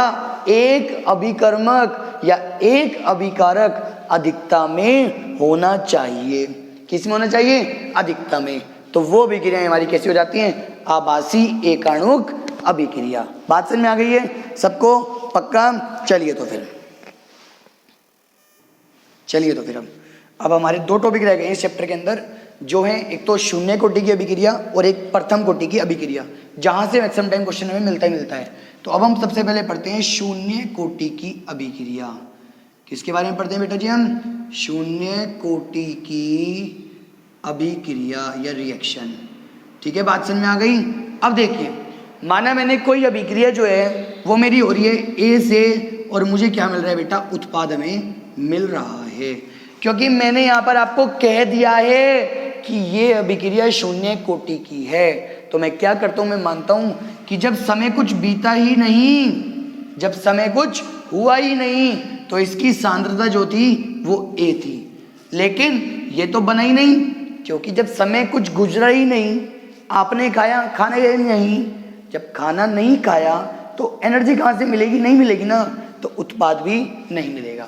एक अभिकर्मक या एक अभिकारक अधिकता में होना चाहिए। किस में होना चाहिए? अधिकता में। तो वो अभिक्रियाएं हमारी कैसी हो जाती हैं? आभासी एकाणुक अभिक्रिया। बात समझ में आ गई है सबको? पक्का? चलिए तो फिर अब हमारे 2 टॉपिक रह गए इस चैप्टर के अंदर। जो है एक तो शून्य कोटि की अभिक्रिया और एक प्रथम कोटि की अभिक्रिया, जहां से मैक्सिमम टाइम क्वेश्चन में मिलता ही मिलता है। तो अब हम सबसे पहले पढ़ते हैं शून्य कोटि की अभिक्रिया। किसके बारे में पढ़ते हैं बेटा जी हम? शून्य कोटि की अभिक्रिया या रिएक्शन। ठीक है, बात समझ में आ गई? अब देखिए, माना मैंने कोई अभिक्रिया जो है वो मेरी हो रही है ए से, और मुझे क्या मिल रहा है बेटा? उत्पाद हमें मिल रहा है, क्योंकि मैंने यहाँ पर आपको कह दिया है कि ये अभिक्रिया शून्य कोटि की है। तो मैं क्या करता हूँ, मैं मानता हूँ कि जब समय कुछ बीता ही नहीं, जब समय कुछ हुआ ही नहीं, तो इसकी सांद्रता जो थी वो ए थी। लेकिन ये तो बना ही नहीं, क्योंकि जब समय कुछ गुजरा ही नहीं, आपने खाया, खाना ही नहीं, जब खाना नहीं खाया तो एनर्जी कहाँ से मिलेगी? नहीं मिलेगी ना, तो उत्पाद भी नहीं मिलेगा।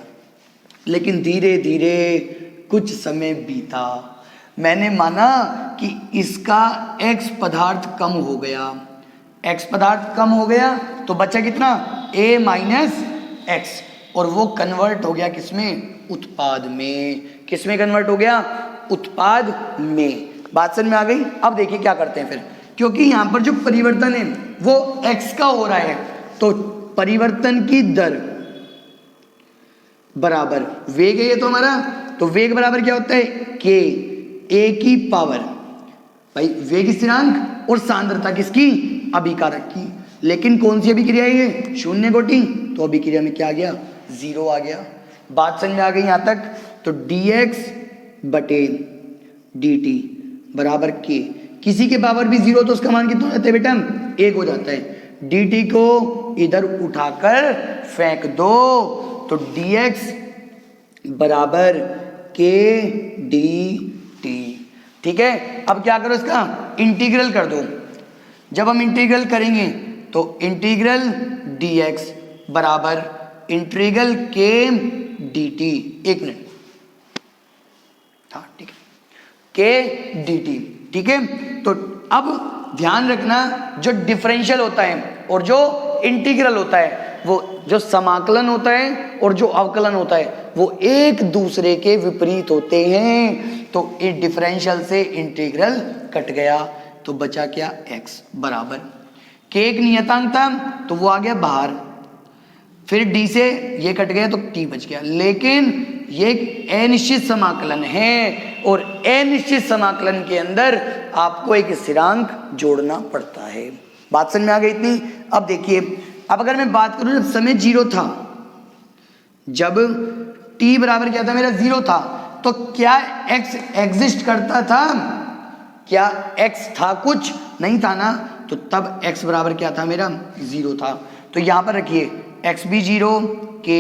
लेकिन धीरे धीरे कुछ समय बीता, मैंने माना कि इसका x पदार्थ कम हो गया, x पदार्थ कम हो गया तो बचा कितना? a माइनस एक्स, और वो कन्वर्ट हो गया किसमें? उत्पाद में। किसमें कन्वर्ट हो गया? उत्पाद में। बात समझ में आ गई? अब देखिए क्या करते हैं फिर, क्योंकि यहाँ पर जो परिवर्तन है वो x का हो रहा है, तो परिवर्तन की दर बराबर वेग है ये तो हमारा, तो वेग बराबर क्या होता है? k, a की पावर, भाई वेग स्थिरांक और सांद्रता किसकी? अभिकारक की। लेकिन कौन सी अभिक्रिया है ये? शून्य कोटि, तो अभिक्रिया में क्या आ गया? 0 आ गया। बात समझ में आ गई यहाँ तक? तो dx बटे dt बराबर k, किसी के पावर भी 0 तो उसका मान कितना हो जाता है बेटा? 1 हो जाता है। dt को इधर उठाकर फेंक दो, तो dx बराबर k dt। ठीक है, अब क्या करो, इसका इंटीग्रल कर दो। जब हम इंटीग्रल करेंगे तो इंटीग्रल dx बराबर इंटीग्रल k dt, एक मिनट, हाँ ठीक है, k dt। ठीक है, तो अब ध्यान रखना, जो डिफरेंशियल होता है और जो इंटीग्रल होता है, वो जो समाकलन होता है और जो अवकलन होता है, वो एक दूसरे के विपरीत होते हैं। तो इस डिफरेंशियल से इंटीग्रल कट गया, तो बचा क्या? x बराबर k एक नियतांक था तो वो आ गया बाहर, फिर d से ये कट गया तो t बच गया। लेकिन ये एक अनिश्चित समाकलन है, और अनिश्चित समाकलन के अंदर आपको एक स्थिरांक जोड़ना पड़ता है। बात समझ में आ गई इतनी? अब देखिए, अब अगर मैं बात करूं जब समय 0 था, जब t बराबर क्या था मेरा? 0 था, तो क्या x एग्जिस्ट करता था? क्या x था? कुछ नहीं था ना, तो तब x बराबर क्या था मेरा? 0 था। तो यहां पर रखिए x भी 0, k,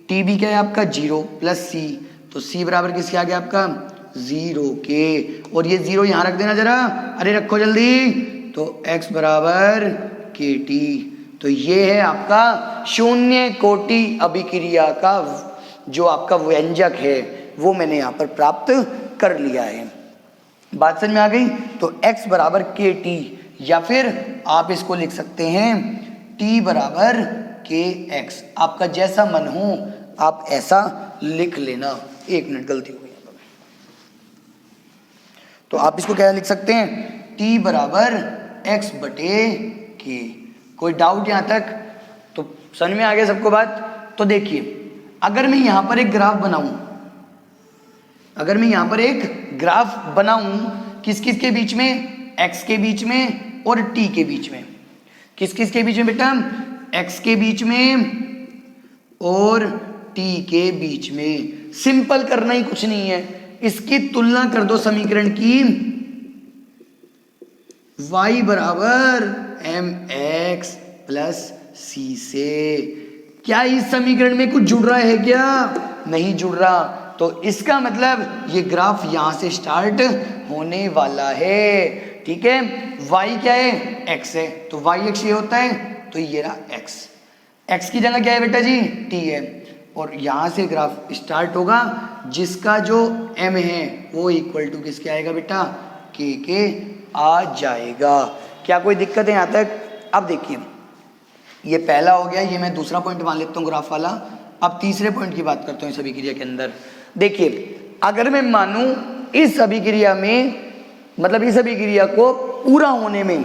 t भी क्या है आपका? 0 प्लस c, तो c बराबर किसके आ गया आपका? 0 k, और ये 0 यहां रख देना जरा, अरे रखो जल्दी, तो x बराबर kt। तो ये है आपका शून्य कोटि अभिक्रिया का जो आपका व्यंजक है, वो मैंने यहाँ पर प्राप्त कर लिया है। बात समझ में आ गई? तो x बराबर kt, या फिर आप इसको लिख सकते हैं t बराबर kx, आपका जैसा मन हो आप ऐसा लिख लेना। एक मिनट, गलती हो गई, तो आप इसको क्या लिख सकते हैं? t बराबर x बटे k। कोई डाउट यहां तक? तो समझ में आ गया सबको बात? तो देखिए, अगर मैं यहां पर एक ग्राफ बनाऊं, अगर मैं यहां पर एक ग्राफ बनाऊं, किस किस के बीच में? x के बीच में और t के बीच में। किस किस के बीच में बेटा? x के बीच में और t के बीच में। सिंपल करना ही कुछ नहीं है, इसकी तुलना कर दो समीकरण की, y बराबर mx प्लस c से। क्या इस समीकरण में कुछ जुड़ रहा है क्या? नहीं जुड़ रहा, तो इसका मतलब ये ग्राफ यहां से स्टार्ट होने वाला है। ठीक है, y क्या है? x है, तो y x ये होता है, तो ये रहा x की जगह क्या है बेटा जी? t है, और यहां से ग्राफ स्टार्ट होगा, जिसका जो m है वो इक्वल टू किसके आएगा बेटा? k के आ जाएगा। क्या कोई दिक्कत है यहाँ तक? अब देखिए, ये पहला हो गया, ये मैं दूसरा पॉइंट मान लेता हूँ ग्राफ वाला। अब तीसरे पॉइंट की बात करता हूँ इस अभिक्रिया के अंदर। देखिए, अगर मैं मानूं इस अभिक्रिया में, मतलब इस अभिक्रिया को पूरा होने में,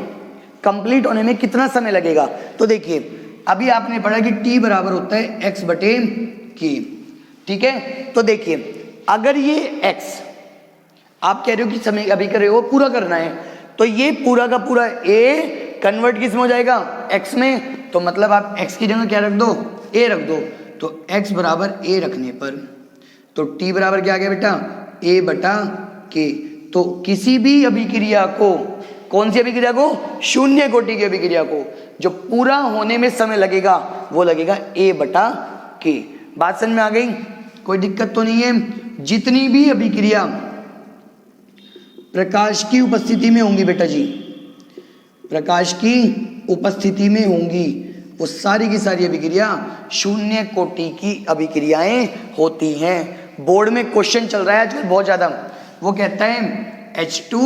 कंप्लीट होने में कितना समय लगेगा। तो देखिए अभी आपने पढ़ा कि T बराबर होता है x बटे k, ठीक है। तो देखिए अगर ये x आप कह रहे हो कि समय अभी कर रहे हो पूरा करना है, तो ये पूरा का पूरा a कन्वर्ट किस में हो जाएगा, x में। तो मतलब आप x की जगह क्या रख दो, a रख दो। तो x बराबर a रखने पर तो T बराबर क्या आ गया बेटा, a बटा k। तो किसी भी अभिक्रिया को, कौन सी अभिक्रिया को, शून्य कोटि की अभिक्रिया को जो पूरा होने में समय लगेगा वो लगेगा a बटा k। बात समझ में आ गई, कोई दिक्कत तो नहीं है। जितनी भी अभिक्रिया प्रकाश की उपस्थिति में होंगी बेटा जी, प्रकाश की उपस्थिति में होंगी, वो सारी की सारी अभिक्रिया शून्य कोटि की अभिक्रियाएं होती हैं। बोर्ड में क्वेश्चन चल रहा है आजकल बहुत ज्यादा, वो कहता है H2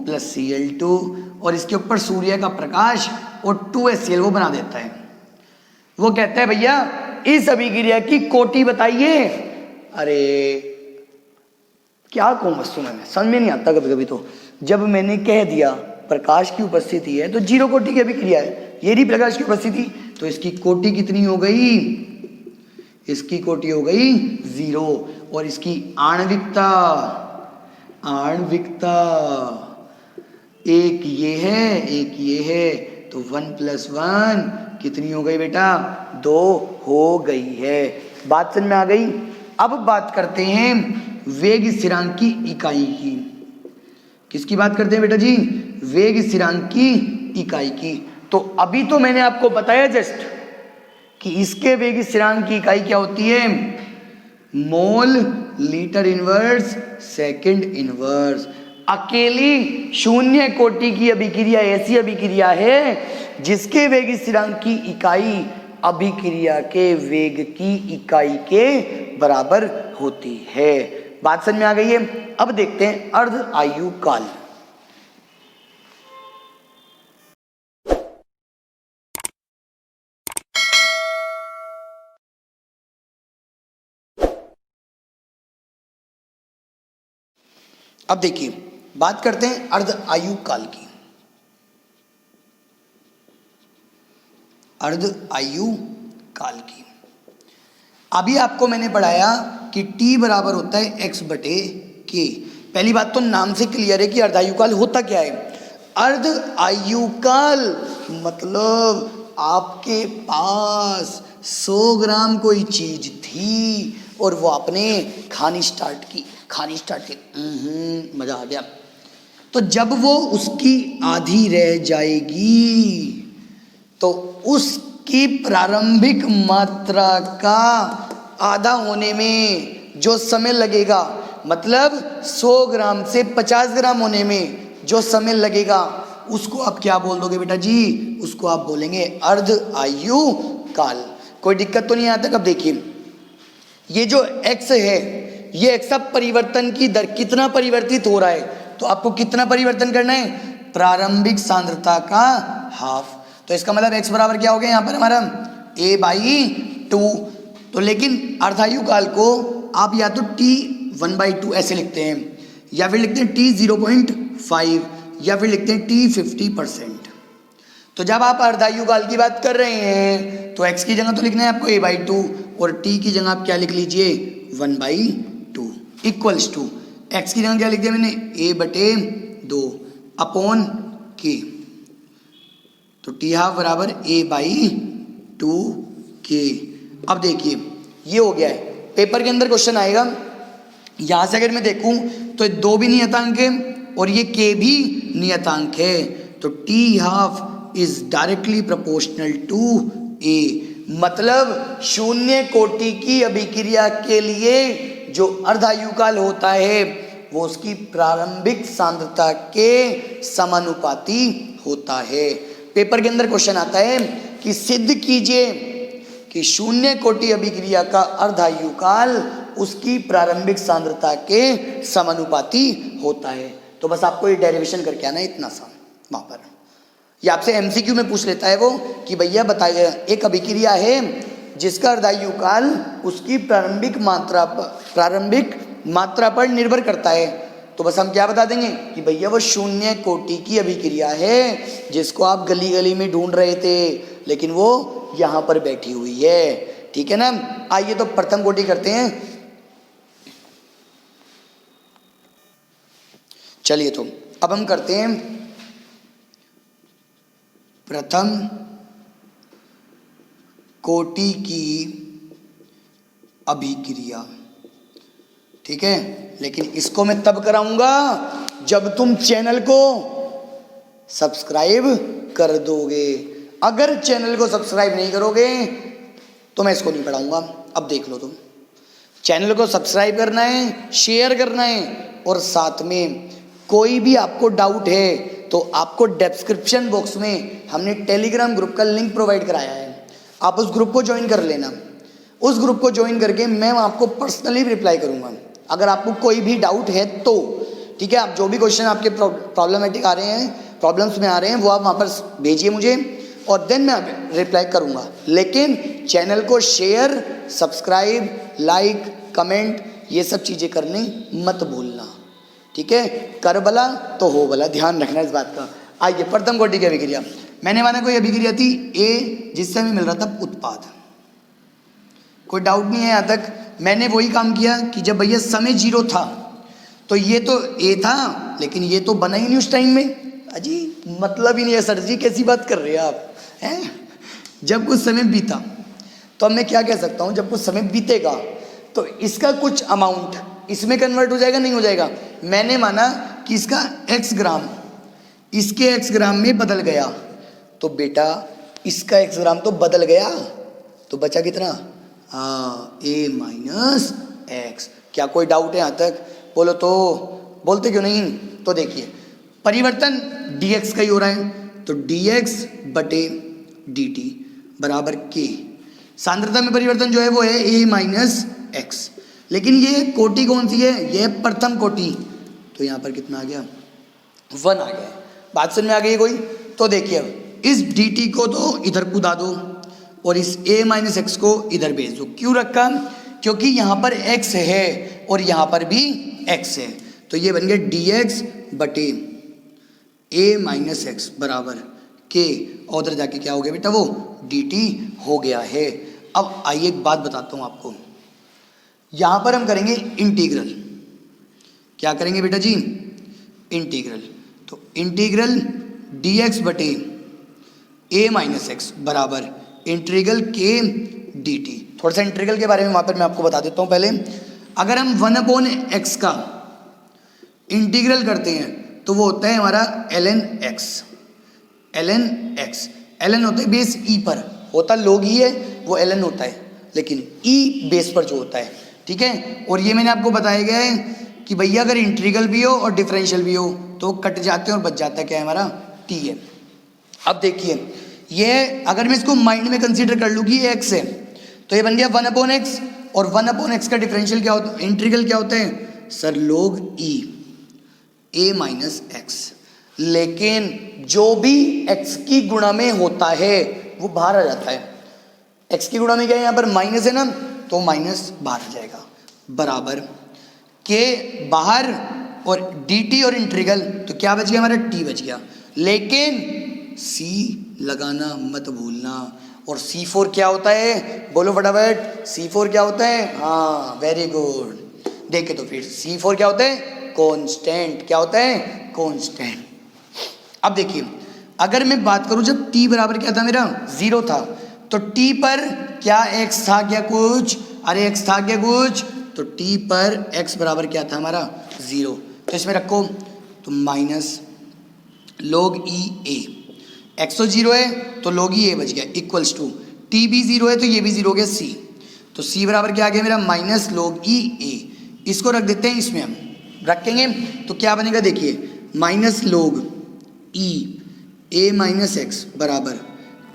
+ Cl2 और इसके ऊपर सूर्य का प्रकाश और 2HCl वो बना देता है। वो कहता है भैया इस अभिक्रिया की कोटि बताइए। अरे क्या कहूँ बस, मैं समझ में नहीं आता कभी कभी। तो जब मैंने कह दिया प्रकाश की उपस्थिति है तो 0 कोटि की अभिक्रिया है, ये नहीं प्रकाश की उपस्थिति, तो इसकी कोटि कितनी हो गई, इसकी कोटि हो गई 0। और इसकी आणविकता, आणविकता एक ये है एक ये है, तो 1 + 1 कितनी हो गई बेटा, 2 हो गई है। बात समझ में आ गई। अब बात करते हैं वेग स्थिरांक की इकाई की। किसकी बात करते हैं बेटा जी, वेग स्थिरांक की इकाई की। तो अभी तो मैंने आपको बताया जस्ट कि इसके वेग स्थिरांक की इकाई क्या होती है, mole litre inverse second inverse. अकेली शून्य कोटि की अभिक्रिया ऐसी अभिक्रिया है जिसके वेग स्थिरांक की इकाई अभिक्रिया के वेग की इकाई के बराबर होती है। बात समझ में आ गई है। अब देखते हैं अर्ध आयु काल। अब देखिए बात करते हैं अर्ध आयु काल की। अर्ध आयु काल की अभी आपको मैंने पढ़ाया कि T बराबर होता है x बटे k। पहली बात तो नाम से क्लियर है कि अर्ध आयु काल होता क्या है। अर्ध आयु काल मतलब आपके पास 100 ग्राम कोई चीज थी और वो आपने खानी स्टार्ट की, मजा आ गया। तो जब वो उसकी आधी रह जाएगी तो उसकी प्रारंभिक मात्रा का आधा होने में जो समय लगेगा, मतलब 100 ग्राम से 50 ग्राम होने में जो समय लगेगा, उसको आप क्या बोल दोगे बेटा जी, उसको आप बोलेंगे अर्ध आयु काल। कोई दिक्कत तो नहीं आता। कब देखिए ये जो x है, ये x अब परिवर्तन की दर कितना परिवर्तित हो रहा है, तो आपको कितना परिवर्तन करना है, प्रारंभिक सांद्रता का हाफ। तो इसका मतलब x बराबर क्या हो गया यहाँ पर हमारा a/2। तो लेकिन अर्धायु काल को आप या तो t 1/2 ऐसे लिखते हैं, या फिर लिखते हैं t 0.5, या फिर लिखते हैं t 50%। तो जब आप अर्धायु काल की बात कर रहे हैं तो x की जगह तो लिखना है आपको a/2 और t की जगह आप क्या लिख लीजिए 1/2 इक्वल्स टू x की जगह क्या लिख दिया मैंने a/2 अपॉन k। तो t हाफ बराबर a/2k। अब देखिए ये हो गया है। पेपर के अंदर क्वेश्चन आएगा, यहां से अगर मैं देखूं तो 2 भी नियतांक है और ये k भी नियतांक है, तो t half is directly proportional to a। मतलब शून्य कोटि की अभिक्रिया के लिए जो अर्धायु काल होता है वो उसकी प्रारंभिक सांद्रता के समानुपाती होता है। पेपर के अंदर क्वेश्चन आता है कि सिद्ध कीजिए कि शून्य कोटि अभिक्रिया का अर्धायु काल उसकी प्रारंभिक सांद्रता के समानुपाती होता है। तो बस आपको ये डेरिवेशन करके आना है इतना सा वहां पर। ये आपसे एमसीक्यू में पूछ लेता है वो कि भैया बताइए, एक अभिक्रिया है जिसका अर्धायु काल उसकी प्रारंभिक मात्रा पर निर्भर करता है, तो बस हम क्या बता देंगे कि भैया वो शून्य कोटि की अभिक्रिया है जिसको आप गली गली में ढूंढ रहे थे, लेकिन वो यहां पर बैठी हुई है। ठीक है ना। आइए तो प्रथम कोटि करते हैं। चलिए तो अब हम करते हैं प्रथम कोटि की अभिक्रिया। ठीक है, लेकिन इसको मैं तब कराऊंगा जब तुम चैनल को सब्सक्राइब कर दोगे। अगर चैनल को सब्सक्राइब नहीं करोगे तो मैं इसको नहीं पढ़ाऊंगा। अब देख लो तुम, चैनल को सब्सक्राइब करना है, शेयर करना है, और साथ में कोई भी आपको डाउट है तो आपको डिस्क्रिप्शन बॉक्स में हमने टेलीग्राम ग्रुप का लिंक प्रोवाइड कराया है, आप उस ग्रुप को ज्वाइन कर लेना। उस ग्रुप को ज्वाइन करके मैं आपको पर्सनली रिप्लाई करूंगा अगर आपको कोई भी डाउट है तो। ठीक है, आप जो भी क्वेश्चन आपके प्रॉब्लमेटिक आ रहे हैं, प्रॉब्लम्स में आ रहे हैं, वो आप वहाँ पर भेजिए मुझे और देन मैं रिप्लाई करूँगा। लेकिन चैनल को शेयर, सब्सक्राइब, लाइक, कमेंट ये सब चीज़ें करनी मत भूलना। ठीक है, कर भला तो हो भला, ध्यान रखना इस बात का। आइए प्रथम कोटि की अभिक्रिया। मैंने माना कोई अभिक्रिया थी ए जिससे हमें मिल रहा था उत्पाद। कोई डाउट नहीं है यहाँ तक। मैंने वही काम किया कि जब भैया समय 0 था तो ये तो ए था, लेकिन ये तो बना ही नहीं उस टाइम में। अजी मतलब ही नहीं है सर जी, कैसी बात कर रहे हैं आप हैं। जब कुछ समय बीता तो अब मैं क्या कह सकता हूँ, जब कुछ समय बीतेगा तो इसका कुछ अमाउंट इसमें कन्वर्ट हो जाएगा, नहीं हो जाएगा। मैंने माना कि इसका x ग्राम इसके x ग्राम में बदल गया, तो बेटा इसका x ग्राम तो बदल गया, तो बचा कितना, हाँ a माइनस एक्स। क्या कोई डाउट है यहाँ तक? बोलो तो, बोलते क्यों नहीं? तो देखिए परिवर्तन dx का ही हो रहा है, तो dx बटे dt बराबर k। सांद्रता में परिवर्तन जो है वो है a माइनस एक्स, लेकिन ये कोटि कौन सी है? ये प्रथम कोटि, तो यहाँ पर कितना आ गया, 1 आ गया। बात समझ में आ गई कोई? तो देखिए अब इस dt को तो इधर कूदा दो और इस a माइनस एक्स को इधर भेज दो। क्यों रखा? क्योंकि यहाँ पर x है और यहाँ पर भी x है, तो ये बन गया dx बटे a माइनस एक्स बराबर k, और उधर जाके क्या हो गया बेटा, वो dt हो गया है। अब आइए एक बात बताता हूँ आपको, यहाँ पर हम करेंगे इंटीग्रल। क्या करेंगे बेटा जी? इंटीग्रल। तो इंटीग्रल dx बटे a माइनस एक्स बराबर इंटीग्रल k dt। थोड़ा सा इंटीग्रल के बारे में वहाँ पर मैं आपको बता देता हूँ। पहले अगर हम 1/x का इंटीग्रल करते हैं तो वो होता है हमारा ln x। ln होता है बेस e पर, होता log ही है, वो ln होता है, लेकिन e बेस पर जो होता है। ठीक है, और ये मैंने आपको बताया गया है कि भैया अगर इंटीग्रल भी हो और डिफरेंशियल भी हो तो कट जाते हैं और बच जाता है क्या है हमारा, t है। अब देखिए ये अगर मैं इसको माइंड में कंसीडर कर लूँ कि ये x है, तो ये बन गया 1/x, और 1/x का डिफरेंशियल क्या होता है, इंटीग्रल क्या होता है sir, log e a minus x. लेकिन जो भी x की गुणा में होता है वो बाहर आ जाता है। x की गुणा में क्या है, यहाँ पर माइनस है ना, तो माइनस बाहर आ जाएगा, बराबर k बाहर और dt और इंटीग्रल, तो क्या बच गया हमारा, t बच गया। लेकिन c लगाना मत भूलना। और C4 क्या होता है, बोलो फटाफट, C4 क्या होता है? हाँ वेरी गुड। देखे तो फिर C4 क्या होता है, कांस्टेंट। क्या होता है, कांस्टेंट। अब देखिए अगर मैं बात करूं जब t बराबर क्या था मेरा, 0 था, तो t पर क्या x था क्या कुछ, अरे x था क्या कुछ, तो t पर x बराबर क्या था हमारा, 0। तो इसमें रखो तो minus log e a, x तो 0 है तो log e a बच गया, इक्वल्स टू t भी 0 है तो ये भी 0 हो गया c। तो c बराबर क्या आ गया मेरा, माइनस log e a। इसको रख देते हैं, इसमें हम रखेंगे तो क्या बनेगा, देखिए minus log e a minus x बराबर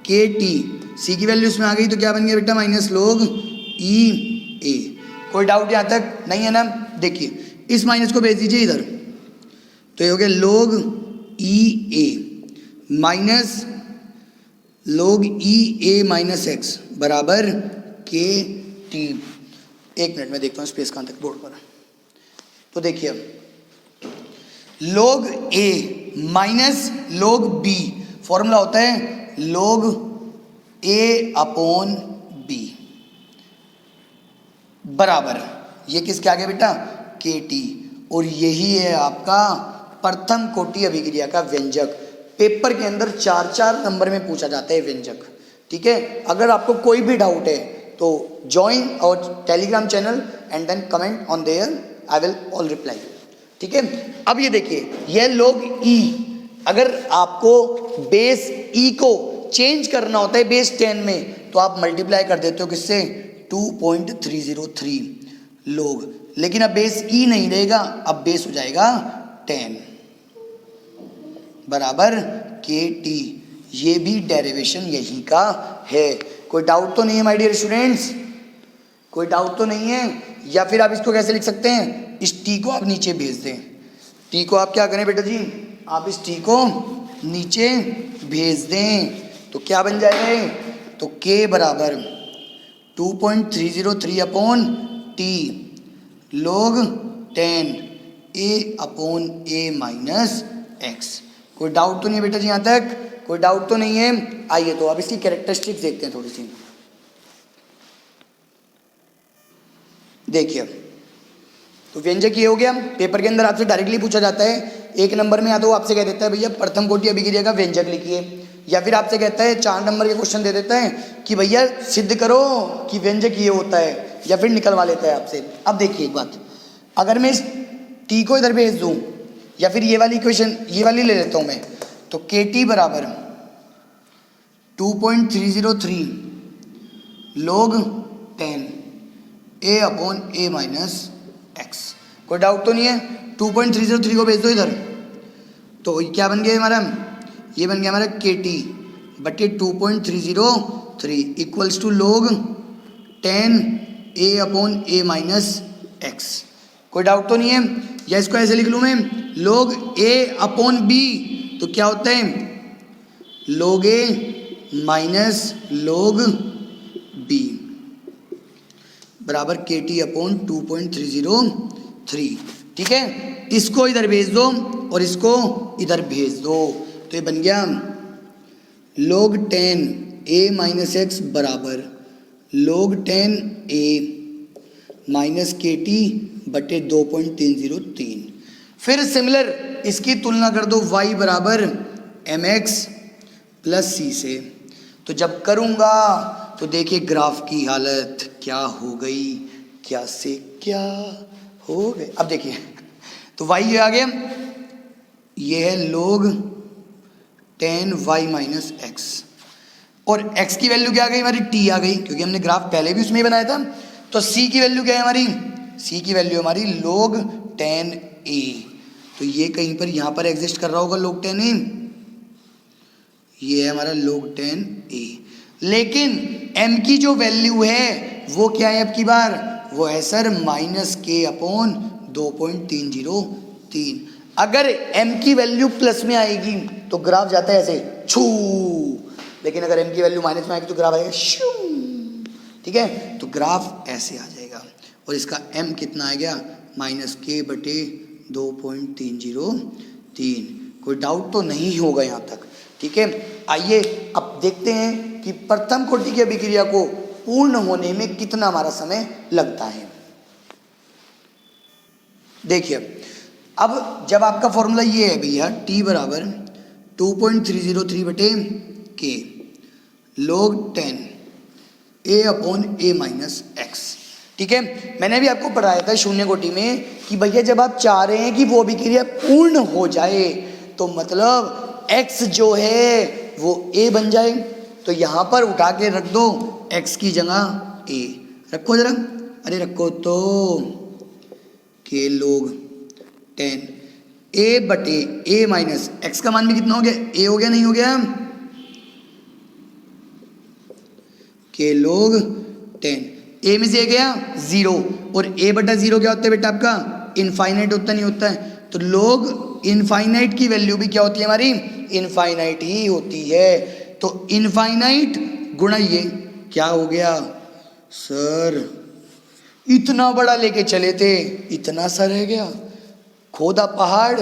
के टी, सी की वैल्यू इसमें आ गई तो क्या बन गया बेटा, माइनस log e a। कोई डाउट यहाँ तक नहीं है ना? देखिए इस माइनस को भेज दीजिए इधर, तो ये हो गया log e a minus log e a minus x बराबर के टी। एक मिनट में देखता हूँ स्पेस कहाँ तक बोर्ड पर। तो देखिए अब log a minus log b, formula होता है log a अपॉन b बराबर, ये किसके आगे बेटा, KT, और यही है आपका प्रथम कोटि अभिक्रिया का व्यंजक। पेपर के अंदर 4-4 नंबर में पूछा जाता है व्यंजक, ठीक है। अगर आपको कोई भी डाउट है तो ज्वाइन और Telegram channel and then comment on there, I will all reply, ठीक है। अब ये देखिए, ये log e, अगर आपको बेस e को चेंज करना होता है बेस 10 में तो आप मल्टीप्लाई कर देते हो किससे, 2.303 log, लेकिन अब बेस e नहीं रहेगा, अब बेस हो जाएगा 10 बराबर KT। ये भी डेरिवेशन यही का है। कोई डाउट तो नहीं है माय डियर स्टूडेंट्स, कोई डाउट तो नहीं है। या फिर आप इसको कैसे लिख सकते हैं, इस टी को आप नीचे भेज दें, टी को आप क्या करें बेटा जी, आप इस टी को नीचे भेज दें तो क्या बन जाएगा ये, तो K बराबर 2.303 upon T log 10 a upon a minus x. कोई डाउट तो नहीं है बेटा जी, यहाँ तक कोई डाउट तो नहीं है। आइए तो अब इसकी कैरेक्टरिस्टिक्स देखते हैं थोड़ी सी। देखिए, तो व्यंजक ये हो गया। पेपर के अंदर आपसे डायरेक्टली पूछा जाता है, एक नंबर में या तो आपसे कह देता है भैया प्रथम कोटि अभिक्रिया का व्यंजक लिखिए, या फिर आपसे कहता है 4 नंबर के क्वेश्चन दे देता है कि भैया सिद्ध करो कि व्यंजक ये होता है, या फिर निकलवा लेता है आपसे। अब देखिए एक बात, अगर मैं इस टी को इधर भेज दूं या फिर ये वाली इक्वेशन ये वाली ले लेता हूं मैं, तो KT बराबर 2.303 log 10 a upon a minus x. कोई डाउट तो नहीं है। 2.303 को भेज दो इधर, तो क्या बन गया हमारा, ये बन गया हमारा KT बटे 2.303 equals to log 10 a upon a minus x. कोई डाउट तो नहीं है। या इसको ऐसे लिख लूँ मैं, log a अपॉन b, तो क्या होता है log a minus log b बराबर KT अपॉन 2.303, ठीक है। इसको इधर भेज दो और इसको इधर भेज दो, तो ये बन गया log 10 a माइनस एक्स बराबर log 10 a माइनस KT बटे 2.303। फिर सिमिलर इसकी तुलना कर दो y बराबर mx प्लस c से, तो जब करूँगा तो देखिए ग्राफ की हालत क्या हो गई, क्या से क्या हो गए। अब देखिए, तो y ये आ गया, ये है log 10 y माइनस एक्स, और x की वैल्यू क्या आ गई हमारी, t आ गई, क्योंकि हमने ग्राफ पहले भी उसमें ही बनाया था। तो c की वैल्यू क्या है हमारी, c की वैल्यू हमारी log 10 a, तो ये कहीं पर यहाँ पर एग्जिस्ट कर रहा होगा log 10 a, ये है हमारा log 10 a। लेकिन m की जो वैल्यू है वो क्या है अब की बार, वो है सर माइनस k अपॉन 2.303। अगर m की वैल्यू प्लस में आएगी तो ग्राफ जाता है ऐसे छू, लेकिन अगर m की वैल्यू माइनस में आएगी तो ग्राफ आएगा शू, ठीक है। तो ग्राफ ऐसे आ जाएगा, और इसका m कितना आ गया, माइनस k बटे 2.303। कोई डाउट तो नहीं होगा यहाँ तक, ठीक है। आइए अब देखते हैं कि प्रथम कोटि की अभिक्रिया को पूर्ण होने में कितना हमारा समय लगता है। देखिए, अब जब आपका फॉर्मूला ये है भैया, t बराबर 2.303 बटे k log 10 a upon a minus x, ठीक है। मैंने भी आपको पढ़ाया था शून्य कोटि में कि भैया जब आप चाह रहे हैं कि वो अभिक्रिया पूर्ण हो जाए तो मतलब x जो है वो a बन जाए, तो यहाँ पर उठा के रख दो x की जगह a, रखो जरा, अरे रखो तो k log 10 a बटे a माइनस एक्स का मान भी कितना हो गया, a हो गया नहीं हो गया, k log 10 a में से a गया 0, और a बटा 0 क्या होता है बेटा आपका, इनफाइनाइट होता नहीं होता है। तो log इनफाइनाइट की वैल्यू भी क्या होती है हमारी, इनफाइनाइट ही होती है। तो इनफाइनाइट गुणा ये क्या हो गया सर, इतना बड़ा लेके चले थे इतना सा रह गया, खोदा पहाड़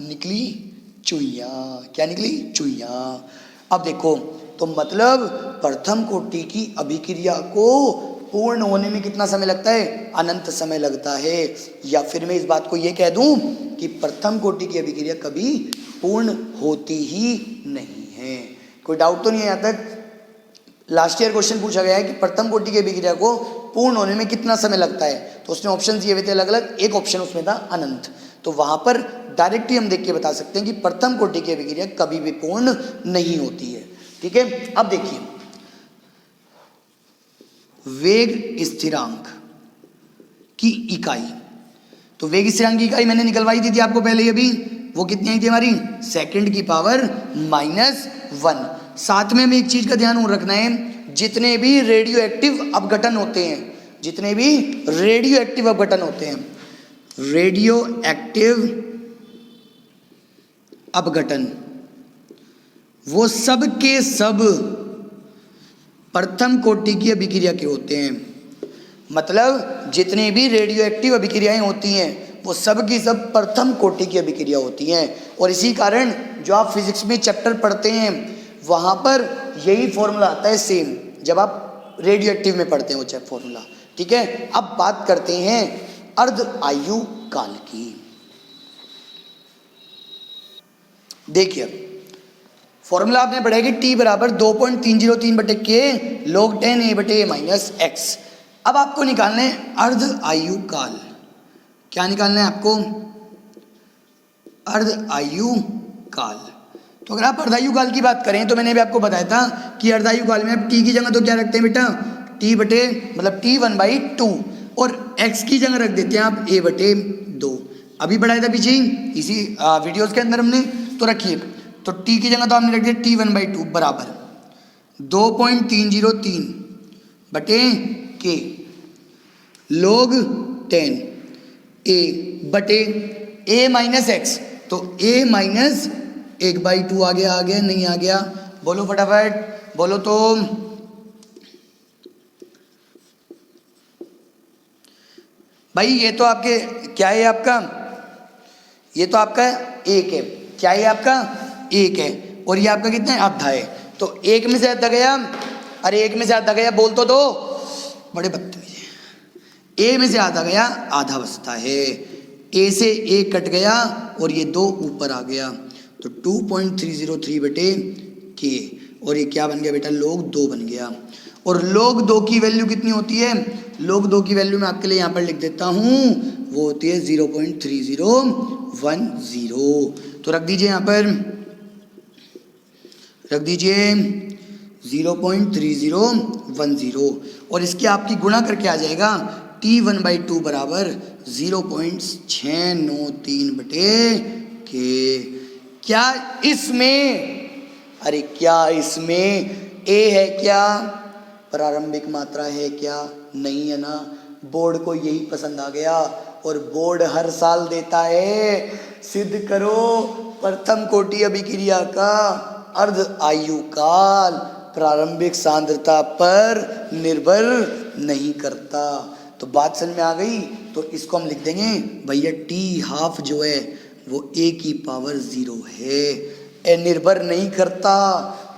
निकली चुईया। क्या निकली? चुईया। अब देखो, तो मतलब प्रथम कोटि की अभिक्रिया को पूर्ण होने में कितना समय लगता है? अनंत समय लगता है। या फिर मैं इस बात को ये कह दूं कि प्रथम कोटि की अभिक्रिया कभी पूर्ण होती ही नहीं है। कोई डाउट तो नहीं है यहाँ तक? लास्ट ईयर क्वेश्चन पूछा गया है कि प्रथम कोटि की अभिक्रिया को पूर्ण होने में कितना समय लगता है, तो उसने ऑप्शन दिए हुए थे अलग अलग, एक ऑप्शन उसमें था अनंत। तो वहां पर डायरेक्टली हम देख के बता सकते हैं कि प्रथम कोटि की अभिक्रिया कभी भी पूर्ण नहीं होती है। ठीक है, अब देखिए वेग स्थिरांक की इकाई, तो वेग स्थिरांक की इकाई मैंने निकलवाई दी थी आपको पहले ही अभी, वो कितनी आई थी हमारी? सेकंड की पावर -1। साथ में हमें एक चीज का ध्यान रखना है, जितने भी रेडियो एक्टिव अपघटन होते हैं, जितने भी रेडियो एक्टिव अपघटन होते हैं, रेडियो एक्टिव अपघटन, वो सब के सब प्रथम कोटि की अभिक्रिया के होते हैं। मतलब जितने भी रेडियो एक्टिव अभिक्रियाएं होती हैं वो सब की सब प्रथम कोटि की अभिक्रिया होती हैं। और इसी कारण जो आप फिजिक्स में चैप्टर पढ़ते हैं वहां पर यही फॉर्मूला आता है सेम, जब आप रेडियो एक्टिव में पढ़ते हैं वो फॉर्मूला। ठीक है, अब बात करते हैं अर्ध आयु काल की। देखिए फॉर्मूला आपने पढ़ा है कि T बराबर 2.303 बटे के log 10 a बटे a माइनस एक्स। अब आपको निकालना है अर्ध आयु काल। क्या निकालना है आपको? अर्ध आयु काल। तो अगर आप अर्धायु काल की बात करें तो मैंने भी आपको बताया था कि अर्धायु काल में आप T की जगह तो क्या रखते हैं बेटा? T बटे मतलब T1/2 और x की जगह रख देते हैं आप a बटे 2। अभी बढ़ाया था पीछे इसी वीडियोस के अंदर हमने, तो रखिए तो t की जगह तो आपने रख दिया T1/2 बराबर 2.303 बटे के log 10 a बटे a माइनस एक्स। तो a माइनस 1/2 आ गया नहीं आ गया? बोलो फटाफट, बोलो तो। भाई ये तो आपके क्या है आपका? ये तो आपका 1 है। क्या है आपका? 1 है। और ये आपका कितना है? आधा है। तो 1 में से आधा गया, अरे 1 में से आधा गया, बोल तो दो, बड़े बदतमीज है। a में से आधा गया, आधा बचता है। a से 1 कट गया और ये 2 ऊपर आ गया, तो 2.303 बटे के, और ये क्या बन गया बेटा? log 2 बन गया। और log 2 की वैल्यू कितनी होती है? log 2 की वैल्यू मैं आपके लिए यहाँ पर लिख देता हूँ, वो होती है 0.3010। तो रख दीजिए यहाँ पर, रख दीजिए 0.3010, और इसके आपकी गुणा करके आ जाएगा T1/2 बराबर 0.693 बटे के। क्या इसमें, अरे क्या इसमें a है क्या? प्रारंभिक मात्रा है क्या? नहीं है ना। बोर्ड को यही पसंद आ गया और बोर्ड हर साल देता है, सिद्ध करो प्रथम कोटि अभिक्रिया का अर्ध आयु काल प्रारंभिक सांद्रता पर निर्भर नहीं करता। तो बात समझ में आ गई? तो इसको हम लिख देंगे भैया T½ जो है वो a की पावर 0 है, ए निर्भर नहीं करता।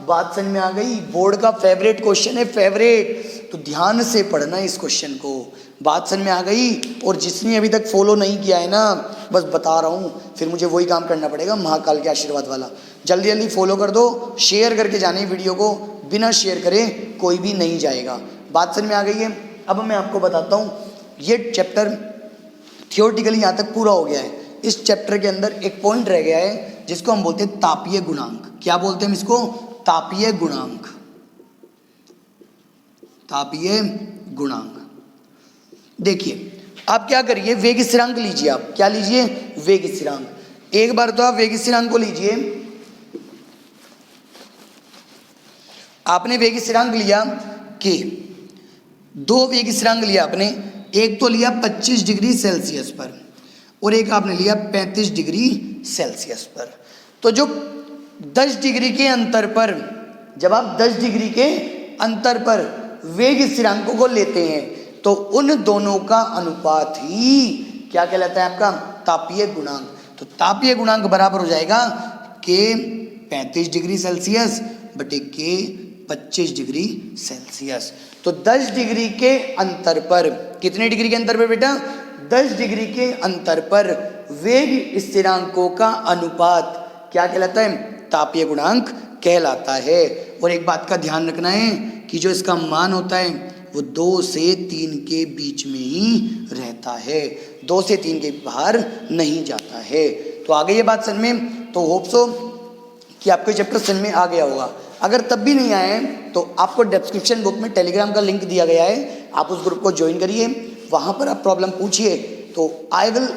बात समझ में आ गई? बोर्ड का फेवरेट क्वेश्चन है, फेवरेट, तो ध्यान से पढ़ना इस क्वेश्चन को। बात समझ में आ गई? और जिसने अभी तक फॉलो नहीं किया है ना, बस बता रहा हूँ, फिर मुझे वही काम करना पड़ेगा महाकाल के आशीर्वाद वाला। जल्दी जल्दी फॉलो कर दो, शेयर करके जाने वीडियो को, बिना शेयर करे कोई भी नहीं जाएगा। बात समझ में आ गई है? अब मैं आपको बताता हूँ, ये चैप्टर थियोरेटिकली यहाँ तक पूरा हो गया है। इस चैप्टर के अंदर एक पॉइंट रह गया है जिसको हम बोलते हैं तापीय गुणांक। क्या बोलते हैं हम इसको? तापीय गुणांक। तापीय गुणांक। देखिए आप क्या करिए, वेग स्थिरांक लीजिए। आप क्या लीजिए? वेग स्थिरांक। एक बार तो आप वेग स्थिरांक को लीजिए। आपने वेग स्थिरांक लिया के, 2 वेग स्थिरांक लिया आपने, एक तो लिया 25 डिग्री सेल्सियस पर और एक आपने लिया 35 डिग्री सेल्सियस पर। तो जो 10 डिग्री के अंतर पर, जब आप 10 डिग्री के अंतर पर वेग स्थिरांकों को लेते हैं तो उन दोनों का अनुपात ही क्या कहलाता है? आपका तापीय गुणांक। तो तापीय गुणांक बराबर हो जाएगा के 35 डिग्री सेल्सियस बटे के 25 डिग्री सेल्सियस। तो 10 डिग्री के अंतर पर, कितने डिग्री के अंतर पर बेटा? 10 डिग्री के अंतर पर वेग स्थिरांकों का अनुपात क्या कहलाता है? तापीय गुणांक कहलाता है। और एक बात का ध्यान रखना है कि जो इसका मान होता है वो 2 से 3 के बीच में ही रहता है, 2 से 3 के बाहर नहीं जाता है। तो आ गई ये बात समझ में? तो होप सो कि आपको चैप्टर समझ में आ गया होगा। अगर तब भी नहीं आए तो आपको डिस्क्रिप्शन बुक में टेलीग्राम का लिंक दिया गया है, आप उस ग्रुप को ज्वाइन करिए, वहाँ पर आप प्रॉब्लम पूछिए, तो I will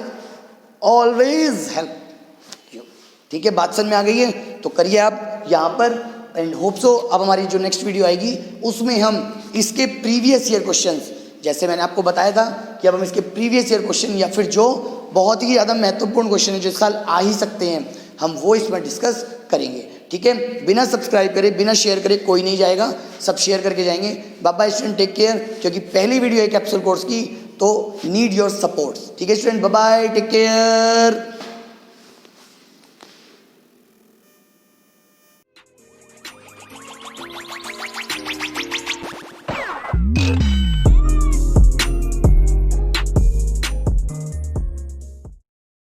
always help you. ठीक है, बात समझ में आ गई है? तो करिए आप यहाँ पर। एंड होप सो अब हमारी जो नेक्स्ट वीडियो आएगी उसमें हम इसके प्रीवियस ईयर क्वेश्चंस, जैसे मैंने आपको बताया था कि अब हम इसके प्रीवियस ईयर क्वेश्चन या फिर जो बहुत ही ज़्यादा महत्वपूर्ण क्वेश्चन है जो इस साल आ ही सकते हैं, हम वो इसमें डिस्कस करेंगे। ठीक है, बिना सब्सक्राइब करे, बिना शेयर करे कोई नहीं जाएगा, सब शेयर करके जाएंगे। Bye bye student, take care. क्योंकि पहली वीडियो है कैप्सूल कोर्स की, तो नीड योर सपोर्ट। ठीक है student, bye bye, take care.